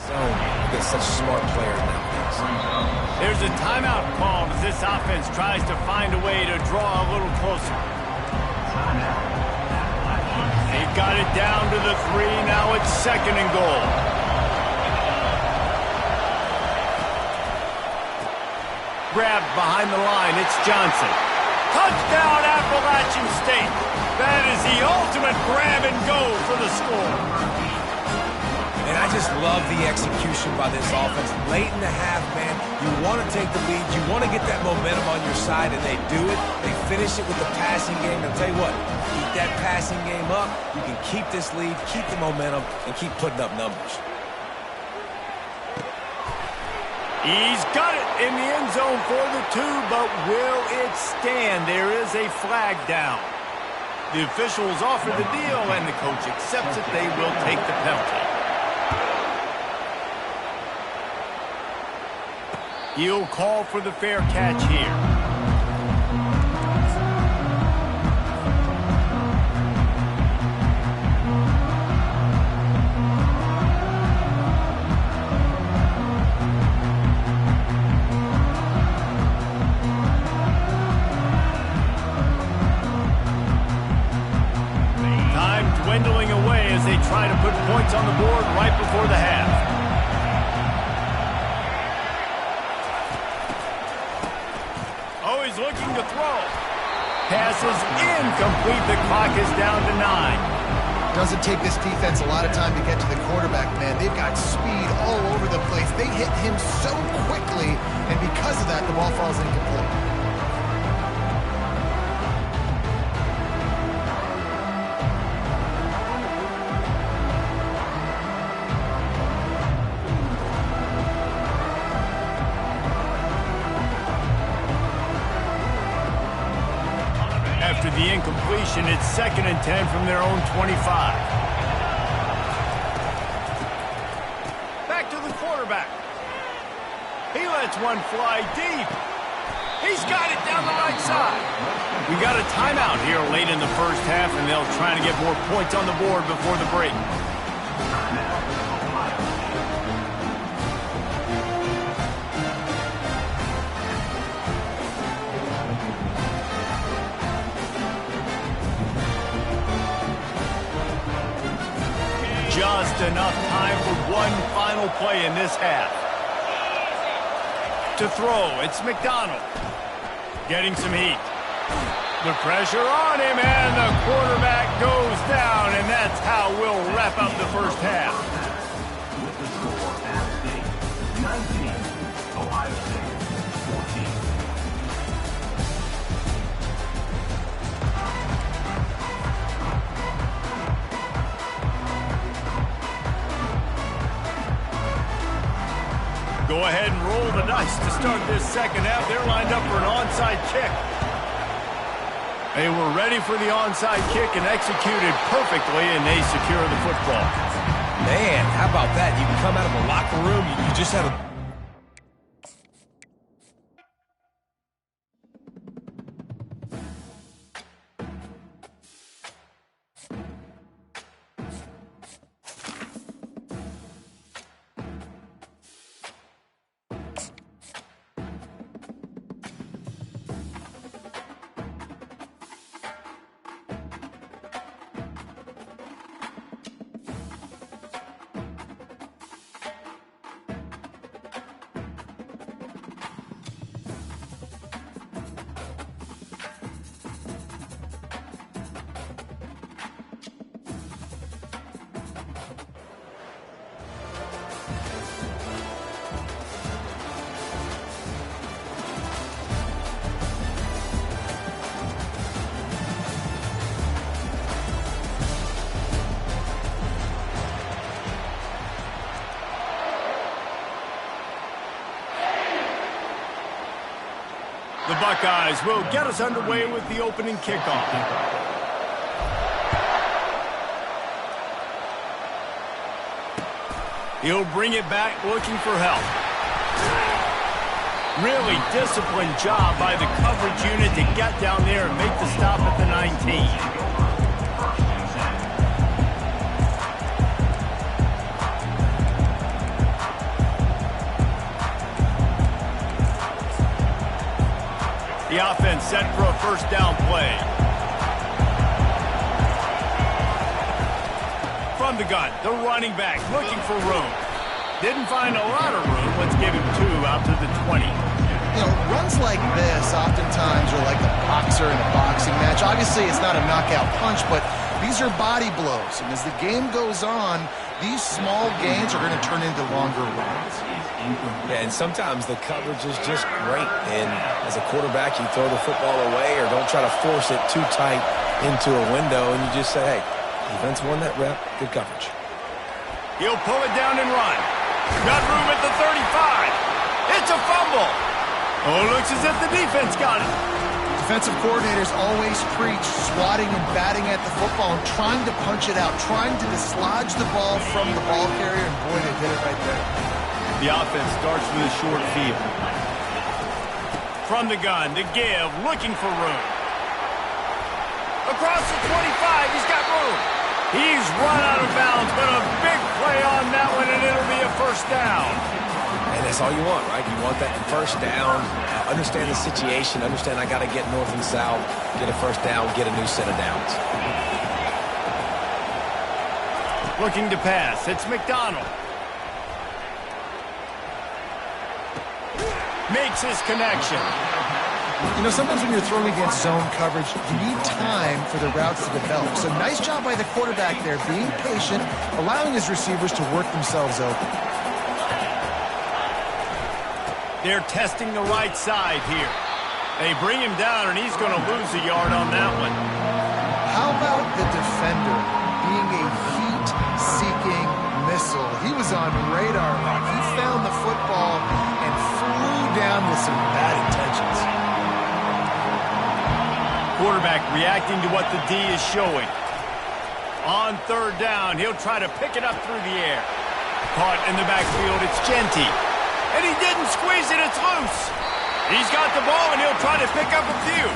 Zone. You get such smart players nowadays. There's a timeout called as this offense tries to find a way to draw a little closer. They've got it down to the 3. Now it's 2nd and goal. Grabbed behind the line. It's Johnson. Touchdown, Appalachian State. That is the ultimate grab and go for the score. And I just love the execution by this offense. Late in the half, man, you want to take the lead. You want to get that momentum on your side, and they do it. They finish it with the passing game. I'll tell you what, keep that passing game up. You can keep this lead, keep the momentum, and keep putting up numbers. He's got it in the end zone for the 2, but will it stand? There is a flag down. The officials offer the deal, and the coach accepts it. They will take the penalty. He'll call for the fair catch here. Time dwindling away as they try to put points on the board right before the half. looking to throw. Pass is incomplete. The clock is down to 9. Doesn't take this defense a lot of time to get to the quarterback, man. They've got speed all over the place. They hit him so quickly, and because of that, the ball falls incomplete. After the incompletion, it's 2nd and 10 from their own 25. Back to the quarterback. He lets one fly deep. He's got it down the right side. We got a timeout here late in the first half, and they'll try to get more points on the board before the break. Just enough time for one final play in this half. To throw, it's McDonald. Getting some heat. The pressure on him, and the quarterback goes down, and that's how we'll wrap up the first half. With the score, App State 19, Ohio State 14. Go ahead and roll the dice to start this second half. They're lined up for an onside kick. They were ready for the onside kick and executed perfectly, and they secure the football. Man, how about that? You can come out of the locker room, you just have a... The Buckeyes will get us underway with the opening kickoff. He'll bring it back looking for help. Really disciplined job by the coverage unit to get down there and make the stop at the 19. The offense set for a first down play. From the gun, the running back looking for room. Didn't find a lot of room. Let's give him 2 out to the 20. You know, runs like this oftentimes are like a boxer in a boxing match. Obviously, it's not a knockout punch, but these are body blows. And as the game goes on, these small gains are going to turn into longer runs. Yeah, and sometimes the coverage is just great. And as a quarterback, you throw the football away or don't try to force it too tight into a window, and you just say, hey, defense won that rep, good coverage. He'll pull it down and run. Got room at the 35. It's a fumble. Oh, looks as if the defense got it. Defensive coordinators always preach swatting and batting at the football and trying to punch it out, trying to dislodge the ball from the ball carrier, and boy, they did it right there. The offense starts with a short field. From the gun, to give, looking for room. Across the 25, he's got room. He's run out of bounds, but a big play on that one, and it'll be a first down. And that's all you want, right? You want that first down, understand the situation, understand I got to get north and south, get a first down, get a new set of downs. Looking to pass, it's McDonald. Makes his connection. You know, sometimes when you're throwing against zone coverage, you need time for the routes to develop. So nice job by the quarterback there, being patient, allowing his receivers to work themselves open. They're testing the right side here. They bring him down, and he's going to lose a yard on that one. How about the defender being a heat-seeking missile? He was on radar lock. He found the football and flew down with some bad intentions. Quarterback reacting to what the D is showing. On third down, he'll try to pick it up through the air. Caught in the backfield, it's Genty. And he didn't squeeze it, it's loose. He's got the ball, and he'll try to pick up a few.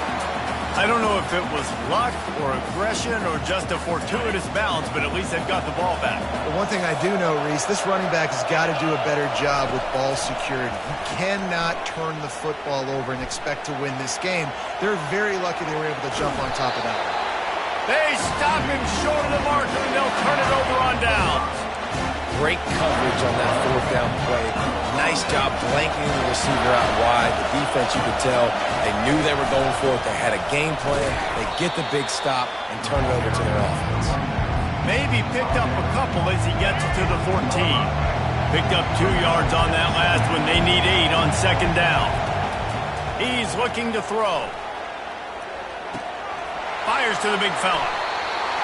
I don't know if it was luck or aggression or just a fortuitous bounce, but at least they've got the ball back. But one thing I do know, Reese, this running back has got to do a better job with ball security. You cannot turn the football over and expect to win this game. They're very lucky they were able to jump on top of that. They stop him short of the marker, and they'll turn it over on downs. Great coverage on that fourth down play. Nice job blanking the receiver out wide. The defense, you could tell, they knew they were going for it. They had a game plan. They get the big stop and turn it over to their offense. Maybe picked up a couple as he gets it to the 14. Picked up 2 yards on that last one. They need 8 on second down. He's looking to throw. Fires to the big fella.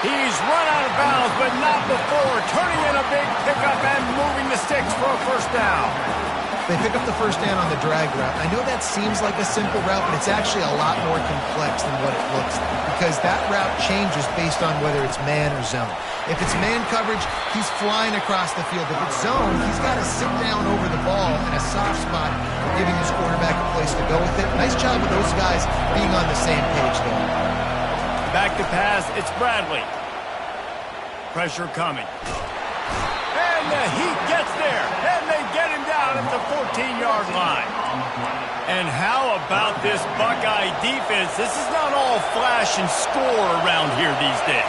He's run out of bounds, but not before turning in a big pickup and moving the sticks for a first down. They pick up the first down on the drag route. I know that seems like a simple route, but it's actually a lot more complex than what it looks like because that route changes based on whether it's man or zone. If it's man coverage, he's flying across the field. If it's zone, he's got to sit down over the ball in a soft spot, giving his quarterback a place to go with it. Nice job with those guys being on the same page there. Back to pass, it's Bradley. Pressure coming. And the heat gets there, and they get him down at the 14-yard line. And how about this Buckeye defense? This is not all flash and score around here these days.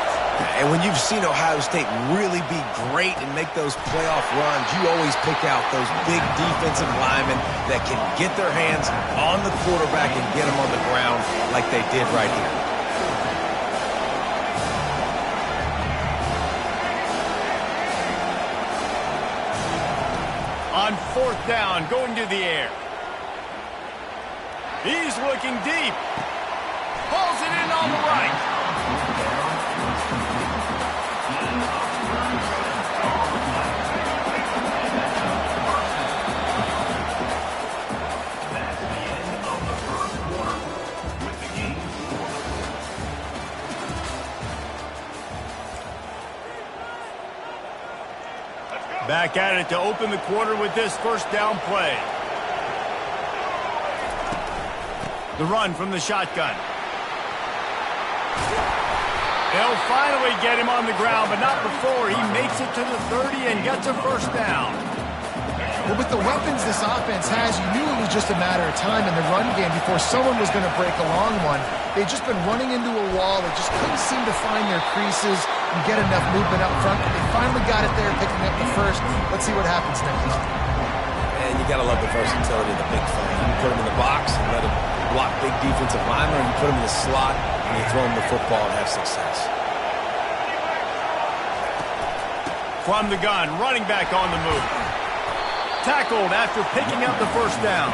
And when you've seen Ohio State really be great and make those playoff runs, you always pick out those big defensive linemen that can get their hands on the quarterback and get him on the ground like they did right here. On fourth down, going to the air. He's looking deep. Pulls it in on the right. Back at it to open the quarter with this first down play. The run from the shotgun. They'll finally get him on the ground, but not before he makes it to the 30 and gets a first down. Well, with the weapons this offense has, you knew it was just a matter of time in the run game before someone was going to break a long one. They've just been running into a wall. They just couldn't seem to find their creases and get enough movement up front. They finally got it there, picking up the first. Let's see what happens next. And you got to love the versatility of the big fella. You can put him in the box and let him block big defensive linemen, or you put him in the slot and you throw him the football and have success. From the gun, running back on the move. Tackled after picking up the first down.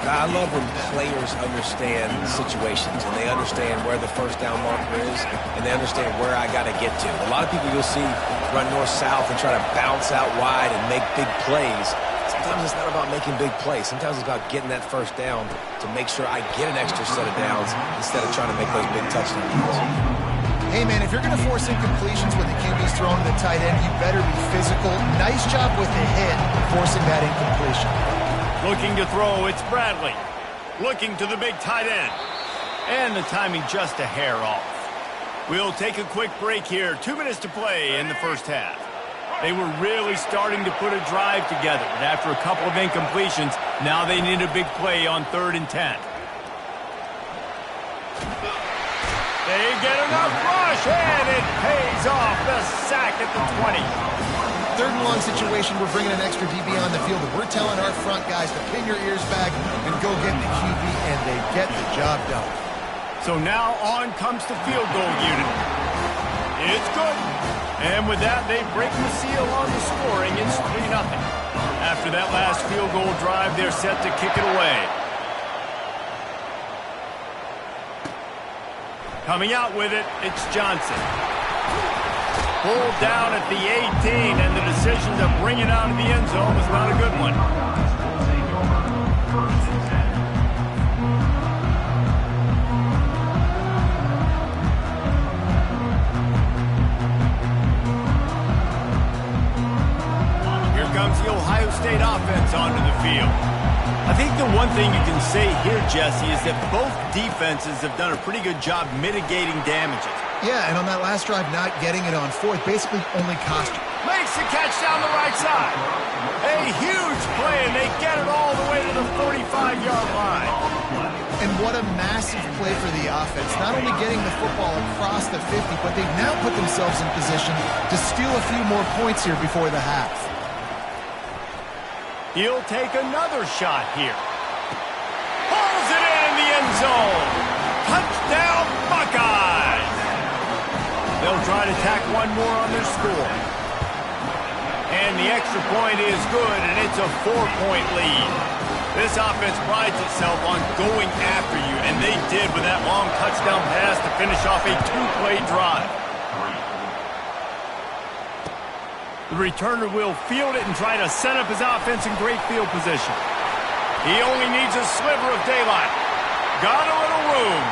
I love when players understand situations and they understand where the first down marker is and they understand where I got to get to. A lot of people you'll see run north-south and try to bounce out wide and make big plays. Sometimes it's not about making big plays. Sometimes it's about getting that first down to make sure I get an extra set of downs instead of trying to make those big touchdowns. Hey, man, if you're going to force incompletions when the QB's throwing to the tight end, you better be physical. Nice job with the hit, forcing that incompletion. Looking to throw, it's Bradley. Looking to the big tight end. And the timing just a hair off. We'll take a quick break here. 2 minutes to play in the first half. They were really starting to put a drive together, but after a couple of incompletions, now they need a big play on 3rd and 10. They get enough rush, and it pays off. The sack at the 20. 3rd and long situation, we're bringing an extra DB on the field, and we're telling our front guys to pin your ears back and go get the QB, and they get the job done. So now on comes the field goal unit. It's good. And with that, they break the seal on the scoring. It's 3-0. After that last field goal drive, they're set to kick it away. Coming out with it, it's Johnson. Pulled down at the 18, and the decision to bring it out of the end zone was not a good one. Here comes the Ohio State offense onto the field. I think the one thing you can say here, Jesse, is that both defenses have done a pretty good job mitigating damages. Yeah, and on that last drive, not getting it on 4th basically only cost you. Makes the catch down the right side. A huge play, and they get it all the way to the 45-yard line. And what a massive play for the offense. Not only getting the football across the 50, but they've now put themselves in position to steal a few more points here before the half. He'll take another shot here. Pulls it in the end zone. Touchdown, Buckeyes! They'll try to tack one more on their score. And the extra point is good, and it's a 4-point lead. This offense prides itself on going after you, and they did with that long touchdown pass to finish off a 2-play drive. The returner will field it and try to set up his offense in great field position. He only needs a sliver of daylight. Got a little room.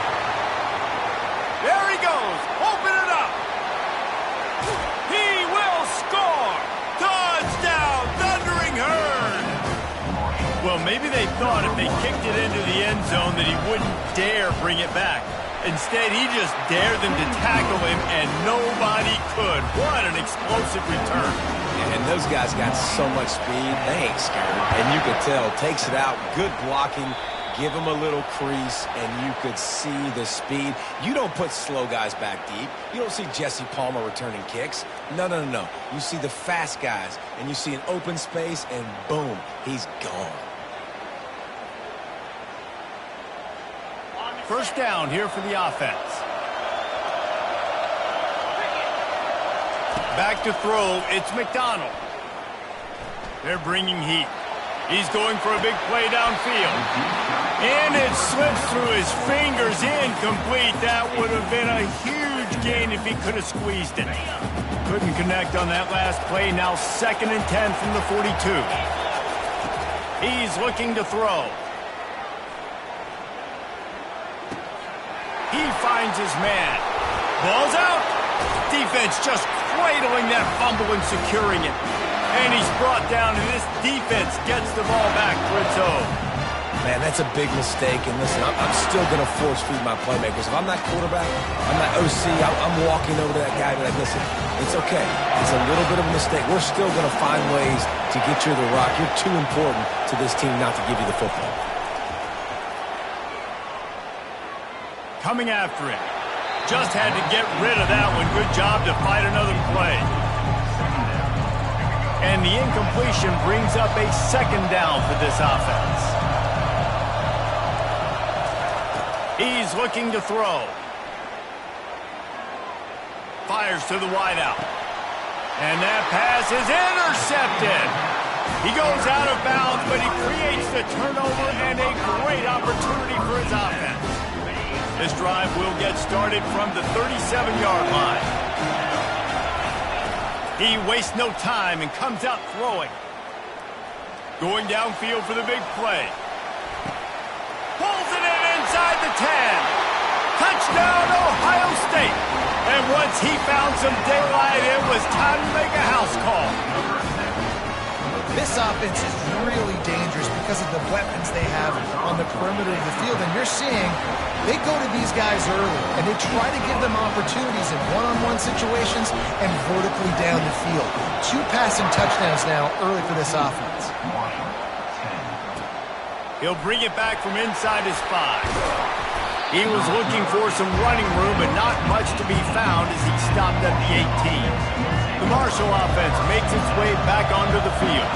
There he goes. Open it up. He will score. Touchdown, Thundering Herd. Well, maybe they thought if they kicked it into the end zone that he wouldn't dare bring it back. Instead, he just dared them to tackle him, and nobody could. What an explosive return. And those guys got so much speed, they ain't scared. And you could tell, takes it out, good blocking, give him a little crease, and you could see the speed. You don't put slow guys back deep. You don't see Jesse Palmer returning kicks. No. You see the fast guys, and you see an open space, and boom, he's gone. First down here for the offense. Back to throw, it's McDonald. They're bringing heat. He's going for a big play downfield. And it slips through his fingers, incomplete. That would have been a huge gain if he could have squeezed it. Couldn't connect on that last play. Now 2nd and 10 from the 42. He's looking to throw. He finds his man. Ball's out. Defense just cradling that fumble and securing it. And he's brought down, and this defense gets the ball back for its own. Man, that's a big mistake. And listen, I'm still going to force feed my playmakers. If I'm that quarterback, I'm that OC, I'm walking over to that guy and be like, listen, it's okay. It's a little bit of a mistake. We're still going to find ways to get you the rock. You're too important to this team not to give you the football. Coming after him. Just had to get rid of that one. Good job to fight another play. And the incompletion brings up a 2nd down for this offense. He's looking to throw. Fires to the wideout. And that pass is intercepted. He goes out of bounds, but he creates the turnover and a great opportunity for his offense. This drive will get started from the 37-yard line. He wastes no time and comes out throwing. Going downfield for the big play. Pulls it in inside the 10. Touchdown, Ohio State. And once he found some daylight, it was time to make a house call. This offense is really dangerous because of the weapons they have on the perimeter of the field. And you're seeing they go to these guys early, and they try to give them opportunities in one-on-one situations and vertically down the field. 2 passing touchdowns now early for this offense. He'll bring it back from inside his 5. He was looking for some running room, but not much to be found as he stopped at the 18. The Marshall offense makes its way back onto the field.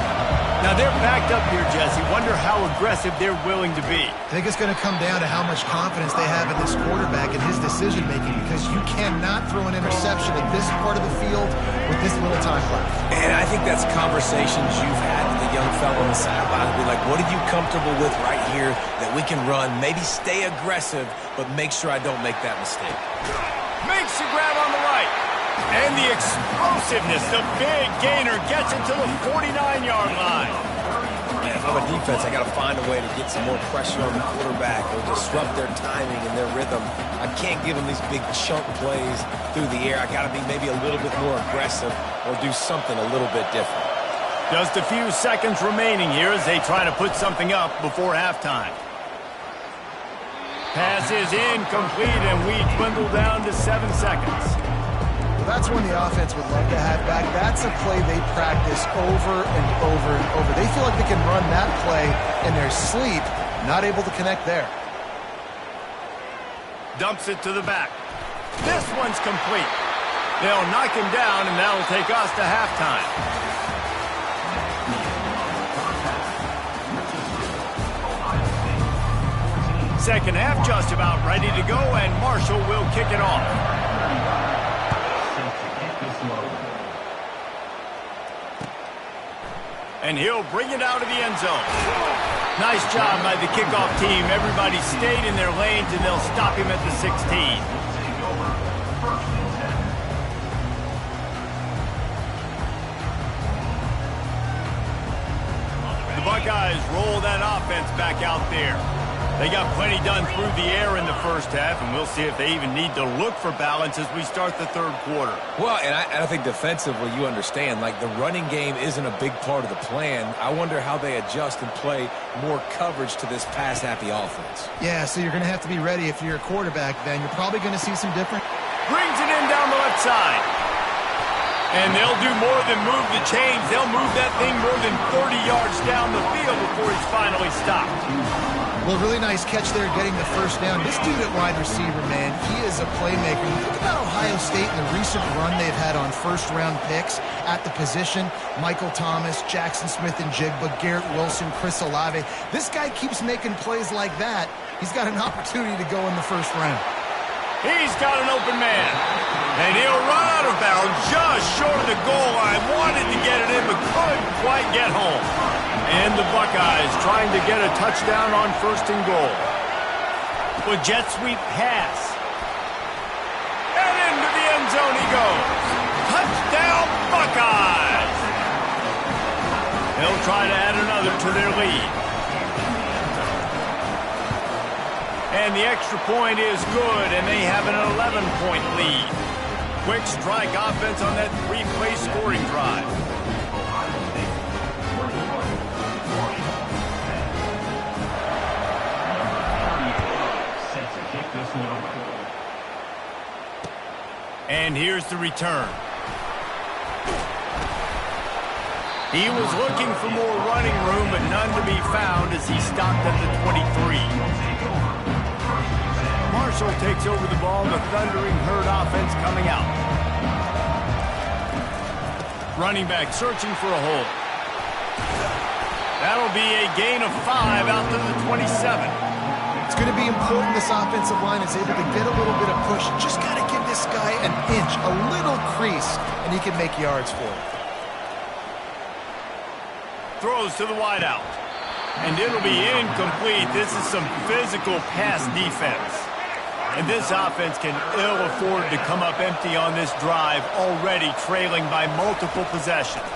Now they're backed up here, Jesse. Wonder how aggressive they're willing to be. I think it's going to come down to how much confidence they have in this quarterback and his decision-making, because you cannot throw an interception at this part of the field with this little time left. And I think that's conversations you've had with the young fellow on the sideline. Be like, what are you comfortable with right here that we can run? Maybe stay aggressive, but make sure I don't make that mistake. Makes the grab on the right. And the explosiveness, the big gainer gets it to the 49-yard line. Man, if I'm a defense, I got to find a way to get some more pressure on the quarterback or disrupt their timing and their rhythm. I can't give them these big chunk plays through the air. I got to be maybe a little bit more aggressive or do something a little bit different. Just a few seconds remaining here as they try to put something up before halftime. Pass is incomplete, and we dwindle down to 7 seconds. Well, that's one the offense would love to have back. That's a play they practice over and over and over. They feel like they can run that play in their sleep, not able to connect there. Dumps it to the back. This one's complete. They'll knock him down, and that'll take us to halftime. Second half just about ready to go, and Marshall will kick it off. And he'll bring it out of the end zone. Nice job by the kickoff team. Everybody stayed in their lanes, and they'll stop him at the 16. The Buckeyes roll that offense back out there. They got plenty done through the air in the first half, and we'll see if they even need to look for balance as we start the third quarter. Well, and I think defensively, you understand, like the running game isn't a big part of the plan. I wonder how they adjust and play more coverage to this pass-happy offense. Yeah, so you're going to have to be ready if you're a quarterback then. You're probably going to see some different... Brings it in down the left side. And they'll do more than move the chains. They'll move that thing more than 30 yards down the field before he's finally stopped. Well, really nice catch there getting the first down. This dude at wide receiver, man, he is a playmaker. You think about Ohio State and the recent run they've had on first-round picks at the position. Michael Thomas, Jackson Smith-Njigba, Garrett Wilson, Chris Olave. This guy keeps making plays like that. He's got an opportunity to go in the first round. He's got an open man. And he'll run out of bounds just short of the goal line. Wanted to get it in, but couldn't quite get home. And the Buckeyes trying to get a touchdown on first and goal. With jet sweep pass. And into the end zone he goes. Touchdown Buckeyes. They'll try to add another to their lead. And the extra point is good, and they have an 11-point lead. Quick strike offense on that 3-play scoring drive. And here's the return. He was looking for more running room, but none to be found as he stopped at the 23. Marshall takes over the ball, the Thundering Herd offense coming out. Running back searching for a hole. That'll be a gain of 5 out to the 27. It's going to be important this offensive line is able to get a little bit of push. Just got to give this guy an inch, a little crease, and he can make yards for it. Throws to the wideout. And it'll be incomplete. This is some physical pass defense. And this offense can ill afford to come up empty on this drive, already trailing by multiple possessions.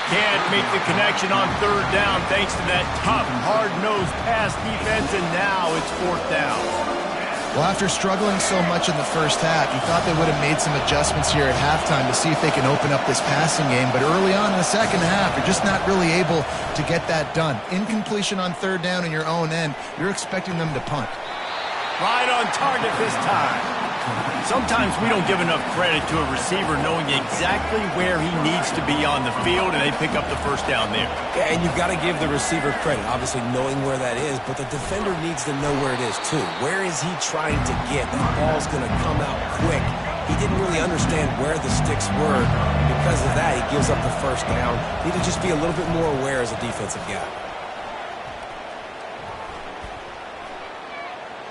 Can't make the connection on third down thanks to that tough, hard-nosed pass defense, and now it's fourth down. Well, after struggling so much in the first half, you thought they would have made some adjustments here at halftime to see if they can open up this passing game. But early on in the second half, you're just not really able to get that done. Incompletion on third down in your own end, you're expecting them to punt. Right on target this time. Sometimes we don't give enough credit to a receiver knowing exactly where he needs to be on the field, and they pick up the first down there. Yeah, and you've got to give the receiver credit, obviously knowing where that is, but the defender needs to know where it is too. Where is he trying to get? That ball's going to come out quick He didn't really understand where the sticks were. Because of that, he gives up the first down. Need to just be a little bit more aware as a defensive guy.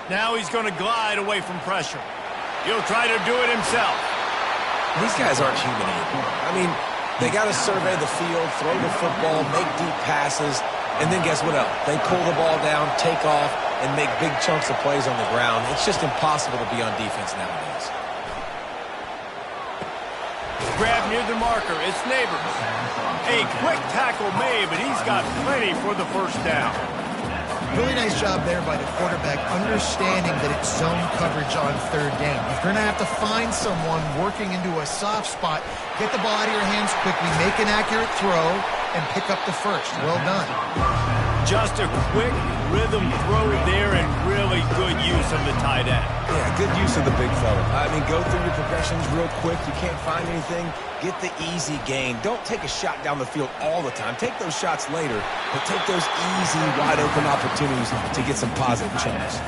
Now he's going to glide away from pressure. He'll try to do it himself. These guys aren't human anymore. I mean, they got to survey the field, throw the football, make deep passes, and then guess what else? They pull the ball down, take off, and make big chunks of plays on the ground. It's just impossible to be on defense nowadays. Grab near the marker. It's Neighbors. A quick tackle made, but he's got plenty for the first down. Really nice job there by the quarterback, understanding that it's zone coverage on third down. If you're going to have to find someone working into a soft spot, get the ball out of your hands quickly, make an accurate throw, and pick up the first. Well done. Just a quick rhythm throw there and really good use of the tight end. Yeah, good use of the big fella. I mean, go through your progressions real quick. You can't find anything, get the easy gain. Don't take a shot down the field all the time. Take those shots later, but take those easy, wide-open opportunities to get some positive chunks.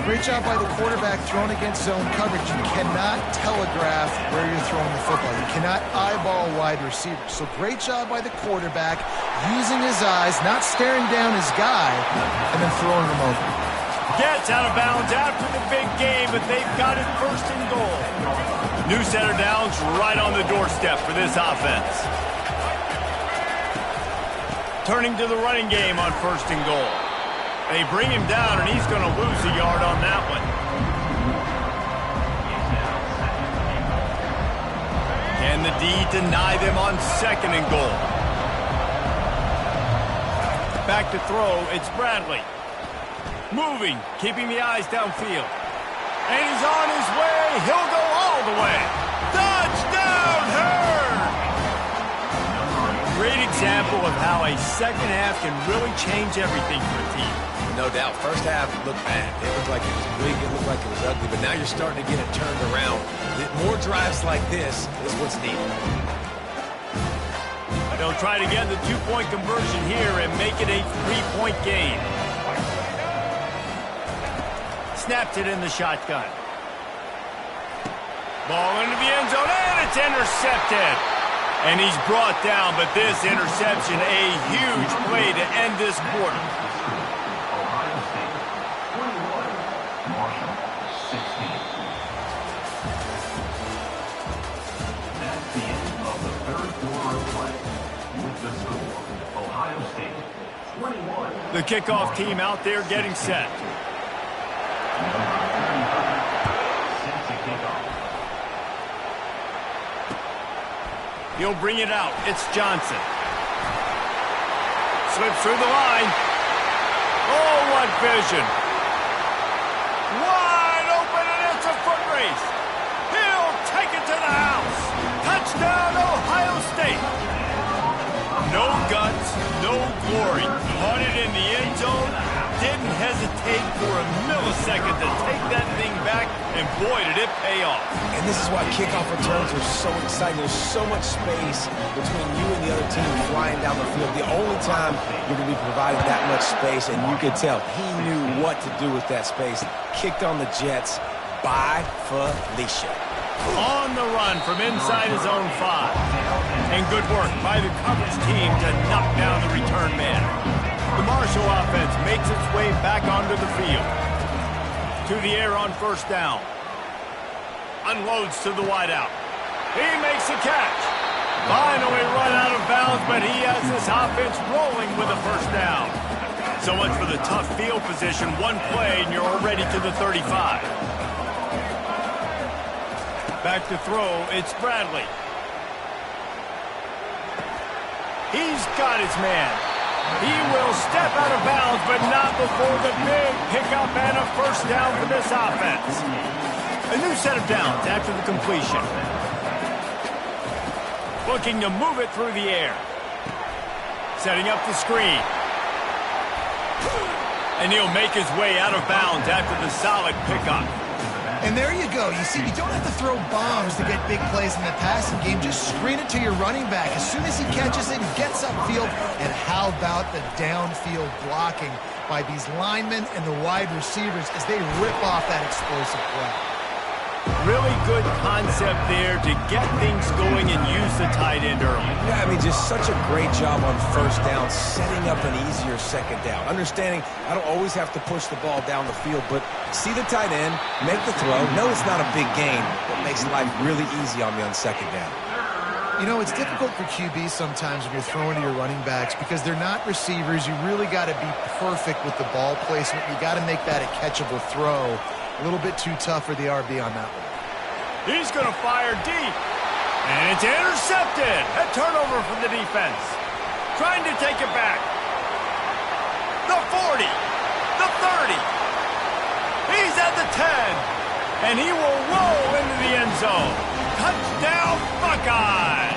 Great job by the quarterback throwing against zone coverage. You cannot telegraph where you're throwing the football. You cannot eyeball wide receivers. So great job by the quarterback using his eyes, not staring down his guy, and then throwing him over. Gets out of bounds after the big game, but they've got it first and goal. New center downs right on the doorstep for this offense. Turning to the running game on first and goal. They bring him down, and he's going to lose a yard on that one. Can the D deny them on second and goal? Back to throw, it's Bradley. Moving, keeping the eyes downfield. And he's on his way. He'll go all the way. Touchdown, Hurd! Great example of how a second half can really change everything for a team. No doubt. First half looked bad. It looked like it was weak. It looked like it was ugly. But now you're starting to get it turned around. More drives like this is what's needed. They'll try to get the two-point conversion here and make it a three-point game. Snapped it in the shotgun. Ball into the end zone, and it's intercepted. And he's brought down, but this interception, a huge play to end this quarter. Ohio State 21, Marshall 16. That's the end of the third quarter of play. With the score, Ohio State 21. The kickoff team out there getting set. Number 35 sets a kickoff. He'll bring it out. It's Johnson. Slips through the line. Oh, what vision. Wide open, and it's a foot race. He'll take it to the house. Touchdown, Ohio State. No guts, no glory. Caught it in the end zone. Didn't hesitate for a millisecond to take that thing back, and boy, did it pay off. And this is why kickoff returns are so exciting. There's so much space between you and the other team flying down the field. The only time you're going to be provided that much space, and you could tell he knew what to do with that space. Kicked on the Jets by Felicia. On the run from inside his own 5. And good work by the coverage team to knock down the return man. The Marshall offense makes its way back onto the field. To the air on first down. Unloads to the wideout. He makes a catch. Finally run out of bounds, but he has this offense rolling with a first down. So much for the tough field position. One play, and you're already to the 35. Back to throw, it's Bradley. He's got his man. He will step out of bounds, but not before the big pickup and a first down for this offense. A new set of downs after the completion. Looking to move it through the air. Setting up the screen. And he'll make his way out of bounds after the solid pickup. And there you go. You see, you don't have to throw bombs to get big plays in the passing game. Just screen it to your running back. As soon as he catches it, he gets upfield. And how about the downfield blocking by these linemen and the wide receivers as they rip off that explosive play? Really good concept there to get things going and use the tight end early. Yeah, I mean, just such a great job on first down, setting up an easier second down. Understanding I don't always have to push the ball down the field, but see the tight end, make the throw. No, it's not a big gain, but makes life really easy on me on second down. You know, it's difficult for QBs sometimes when you're throwing to your running backs because they're not receivers. You really got to be perfect with the ball placement. You got to make that a catchable throw. A little bit too tough for the RB on that one. He's going to fire deep. And it's intercepted. A turnover for the defense. Trying to take it back. The 40. The 30. He's at the 10. And he will roll into the end zone. Touchdown, Buckeyes!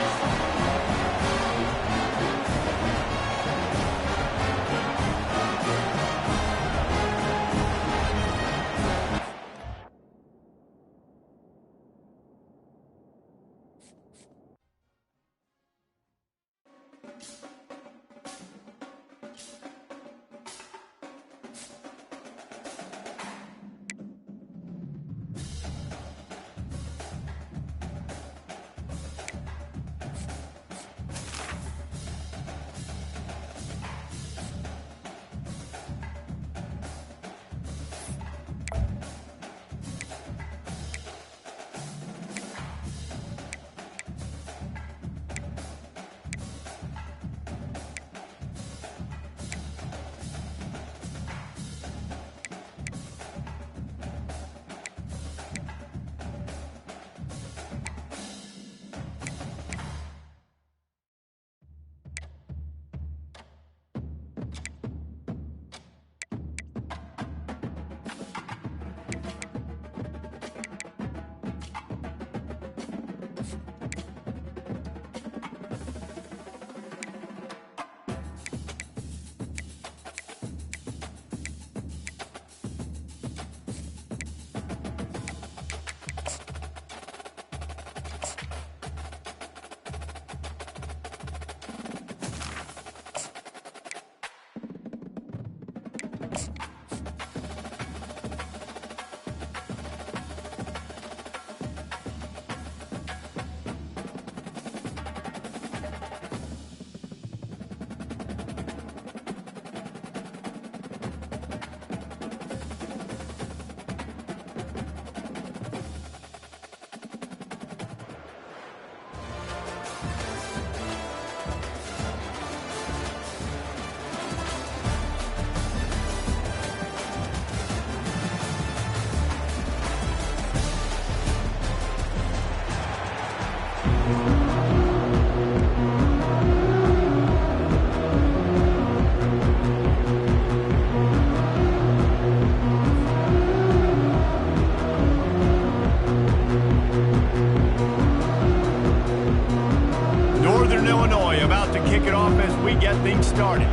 Northern Illinois about to kick it off as we get things started.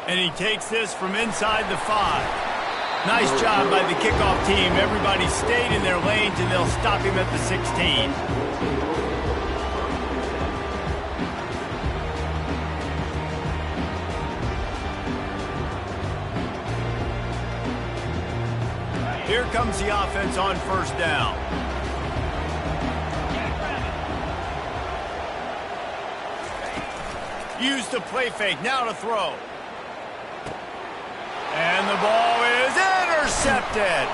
And he takes this from inside the 5. Nice job by the kickoff team. Everybody stayed in their lanes, and they'll stop him at the 16. Here comes the offense on first down. Used the play fake, now to throw. And the ball is intercepted.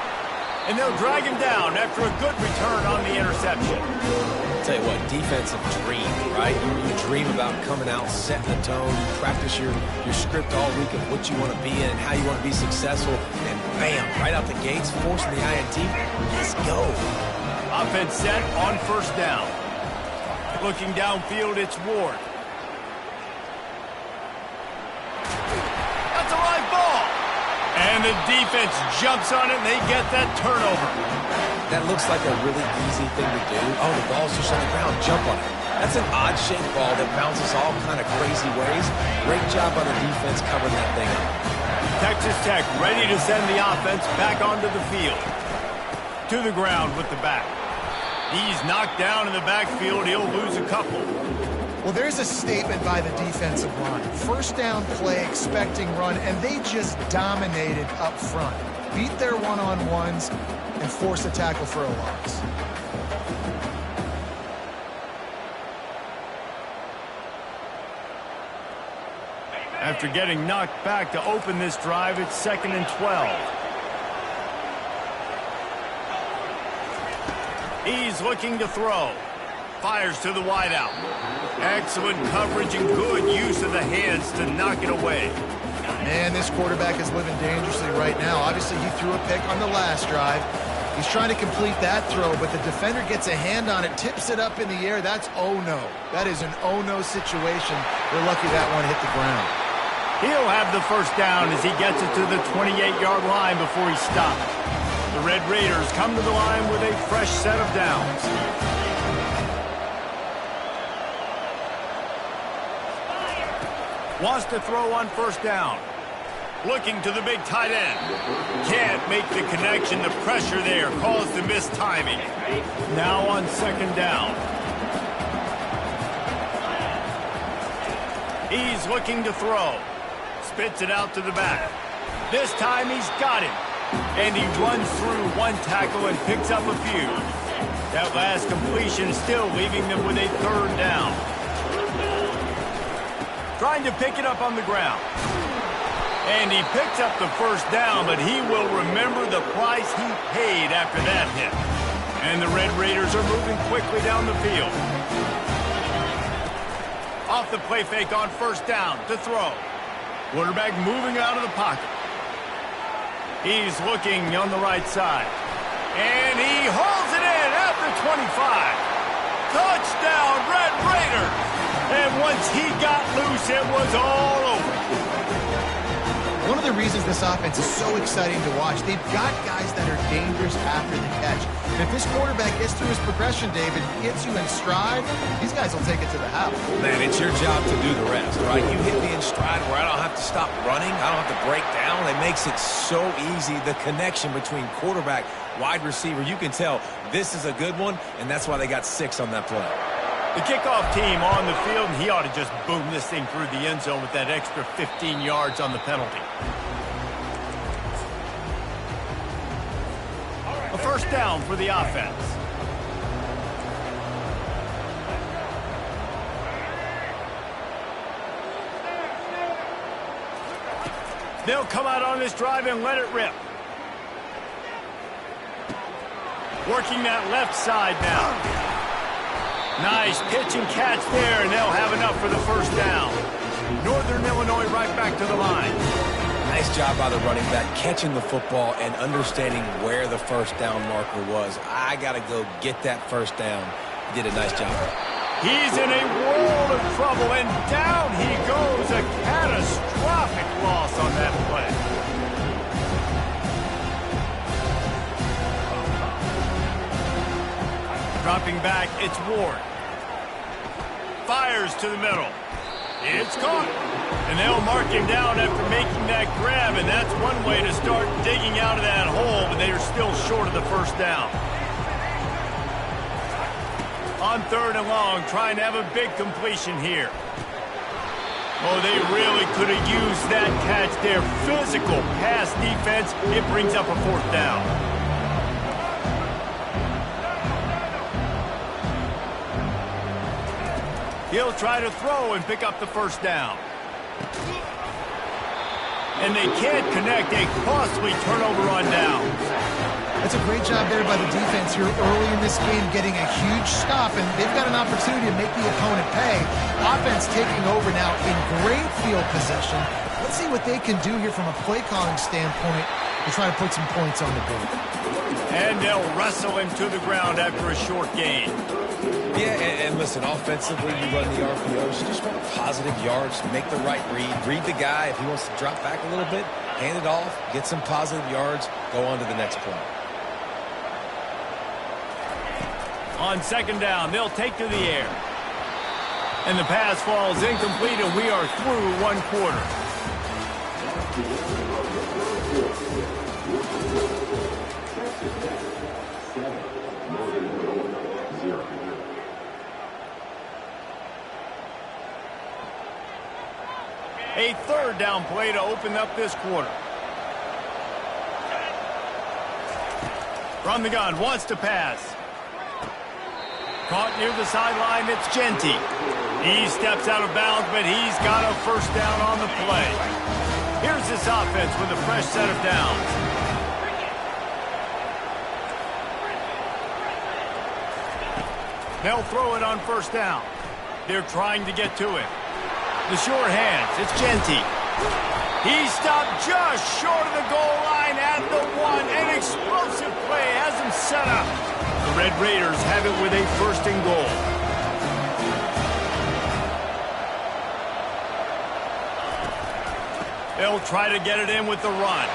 And they'll drag him down after a good return on the interception. I'll tell you what, defensive dream, right? You dream about coming out, setting the tone. You practice your script all week of what you want to be in and how you want to be successful. And bam, right out the gates, forcing the INT. Let's go. Offense set on first down. Looking downfield, it's Ward. That's a live ball. And the defense jumps on it, and they get that turnover. That looks like a really easy thing to do. Oh, the ball's just on the ground. Jump on it. That's an odd-shaped ball that bounces all kind of crazy ways. Great job on the defense covering that thing up. Texas Tech ready to send the offense back onto the field. To the ground with the back. He's knocked down in the backfield. He'll lose a couple. Well, there's a statement by the defensive line. First down play, expecting run, and they just dominated up front. Beat their one-on-ones and force a tackle for a loss. After getting knocked back to open this drive, it's 2nd and 12. He's looking to throw. Fires to the wideout. Excellent coverage and good use of the hands to knock it away. Man, this quarterback is living dangerously right now. Obviously, he threw a pick on the last drive. He's trying to complete that throw, but the defender gets a hand on it, tips it up in the air. That's oh-no. That is an oh-no situation. They're lucky that one hit the ground. He'll have the first down as he gets it to the 28-yard line before he stops. The Red Raiders come to the line with a fresh set of downs. Wants to throw on first down. Looking to the big tight end. Can't make the connection. The pressure there caused the missed timing. Now on 2nd down. He's looking to throw. Spits it out to the back. This time he's got him. And he runs through one tackle and picks up a few. That last completion still leaving them with a 3rd down. Trying to pick it up on the ground. And he picks up the first down, but he will remember the price he paid after that hit. And the Red Raiders are moving quickly down the field. Off the play fake on first down to throw. Quarterback moving out of the pocket. He's looking on the right side. And he hauls it in at the 25. Touchdown, Red Raiders! And once he got loose, it was all over. One of the reasons this offense is so exciting to watch, they've got guys that are dangerous after the catch. And if this quarterback gets through his progression, David, gets you in stride, these guys will take it to the house. Man, it's your job to do the rest, right? You hit me in stride where I don't have to stop running. I don't have to break down. It makes it so easy. The connection between quarterback, wide receiver, you can tell this is a good one, and that's why they got 6 on that play. The kickoff team on the field, and he ought to just boom this thing through the end zone with that extra 15 yards on the penalty. A first down for the offense. They'll come out on this drive and let it rip. Working that left side now. Nice pitch and catch there, and they'll have enough for the first down. Northern Illinois right back to the line. Nice job by the running back, catching the football and understanding where the first down marker was. I got to go get that first down. He did a nice job. He's in a world of trouble, and down he goes. A catastrophic loss on that play. Dropping back, it's Ward. Fires to the middle. It's caught. And they'll mark him down after making that grab, and that's one way to start digging out of that hole, but they are still short of the first down. On 3rd and long, trying to have a big completion here. Oh, they really could have used that catch there. Physical pass defense. It brings up a 4th down. He'll try to throw and pick up the first down. And they can't connect. A costly turnover on downs. That's a great job there by the defense here early in this game, getting a huge stop, and they've got an opportunity to make the opponent pay. Offense taking over now in great field possession. Let's see what they can do here from a play calling standpoint to try to put some points on the board. And they'll wrestle him to the ground after a short gain. Yeah, and listen, offensively, you run the RPOs. You just want positive yards, make the right read. Read the guy. If he wants to drop back a little bit, hand it off, get some positive yards, go on to the next play. On 2nd down, they'll take to the air. And the pass falls incomplete, and we are through 1 quarter. A third down play to open up this quarter. From the gun, wants to pass. Caught near the sideline, it's Genty. He steps out of bounds, but he's got a first down on the play. Here's this offense with a fresh set of downs. They'll throw it on first down. They're trying to get to it. The sure hands, it's Genty. He stopped just short of the goal line at the 1. An explosive play has him set up. The Red Raiders have it with a first and goal. They'll try to get it in with the run.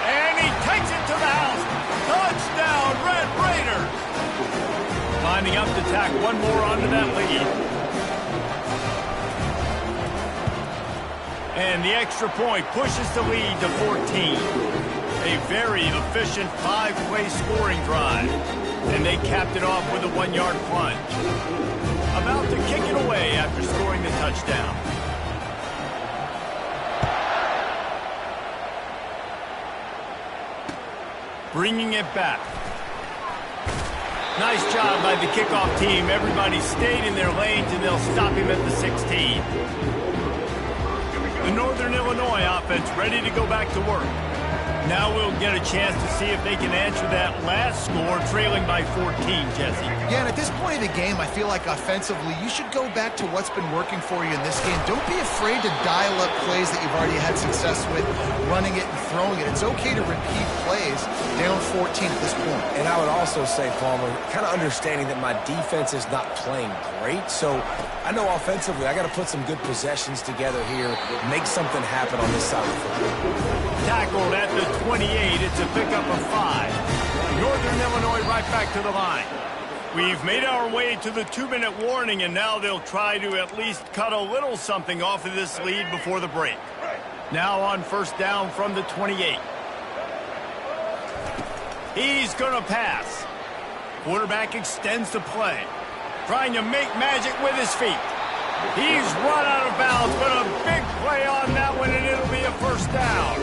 And he takes it to the house. Touchdown, Red Raiders. Lining up to tack one more onto that lead. And the extra point pushes the lead to 14. A very efficient 5-play scoring drive. And they capped it off with a 1-yard plunge. About to kick it away after scoring the touchdown. Bringing it back. Nice job by the kickoff team. Everybody stayed in their lanes, and they'll stop him at the 16. The Northern Illinois offense ready to go back to work. Now we'll get a chance to see if they can answer that last score, trailing by 14, Jesse. Yeah, and at this point of the game, I feel like offensively, you should go back to what's been working for you in this game. Don't be afraid to dial up plays that you've already had success with, running it and throwing it. It's okay to repeat plays down 14 at this point. And I would also say, Palmer, kind of understanding that my defense is not playing great, so I know offensively I got to put some good possessions together here, make something happen on this side of the football. Tackled at the 28. It's a pickup of 5. Northern Illinois right back to the line. We've made our way to the 2-minute warning, and now they'll try to at least cut a little something off of this lead before the break. Now on first down from the 28. He's going to pass. Quarterback extends the play. Trying to make magic with his feet. He's run out of bounds, but a big play on that one, and it'll be a first down.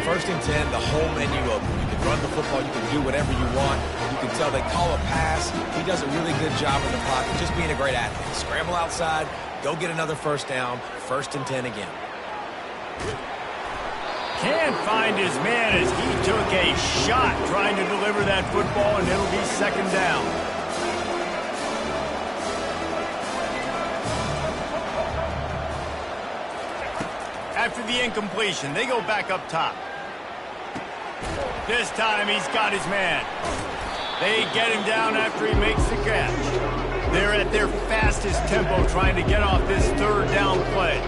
First and 10, the whole menu open. You can run the football, you can do whatever you want. You can tell they call a pass. He does a really good job in the pocket, just being a great athlete. Scramble outside, go get another first down, first and 10 again. Can't find his man as he took a shot trying to deliver that football, and it'll be second down. After the incompletion, they go back up top. This time he's got his man. They get him down after he makes the catch. They're at their fastest tempo trying to get off this third down play.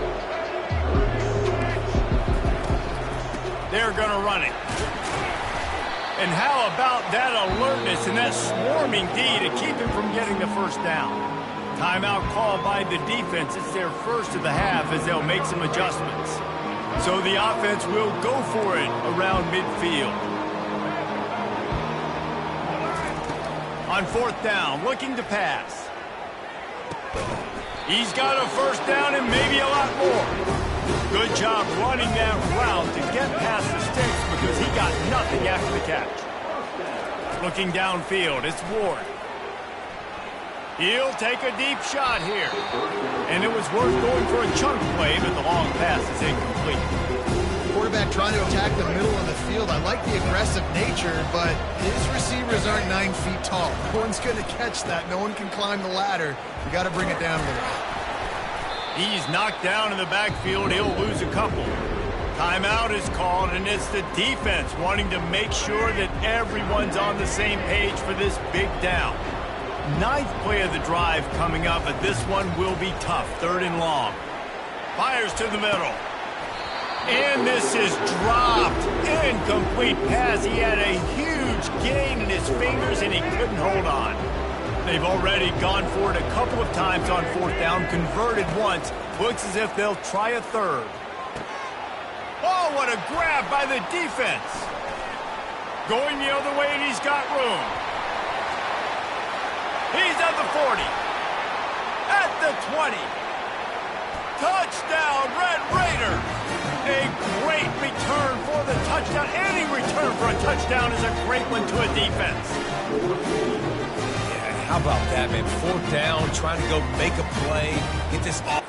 They're going to run it. And how about that alertness and that swarming D to keep him from getting the first down? Timeout called by the defense. It's their first of the half as they'll make some adjustments. So the offense will go for it around midfield. On fourth down, looking to pass. He's got a first down and maybe a lot more. Good job running that route to get past the sticks because he got nothing after the catch. Looking downfield, it's Ward. He'll take a deep shot here. And it was worth going for a chunk play, but the long pass is incomplete. Quarterback trying to attack the middle of the field. I like the aggressive nature, but his receivers aren't 9 feet tall. No one's going to catch that. No one can climb the ladder. You got to bring it down a little. He's knocked down in the backfield. He'll lose a couple. Timeout is called, and it's the defense wanting to make sure that everyone's on the same page for this big down. 9th play of the drive coming up, but this one will be tough. 3rd and long. Fires to the middle. And this is dropped. Incomplete pass. He had a huge gain in his fingers, and he couldn't hold on. They've already gone for it a couple of times on 4th down, converted once. Looks as if they'll try a 3rd. Oh, what a grab by the defense. Going the other way, and he's got room. He's at the 40. At the 20. Touchdown, Red Raider! A great return for the touchdown. Any return for a touchdown is a great one to a defense. Yeah, how about that, man? 4th down, trying to go make a play, get this off.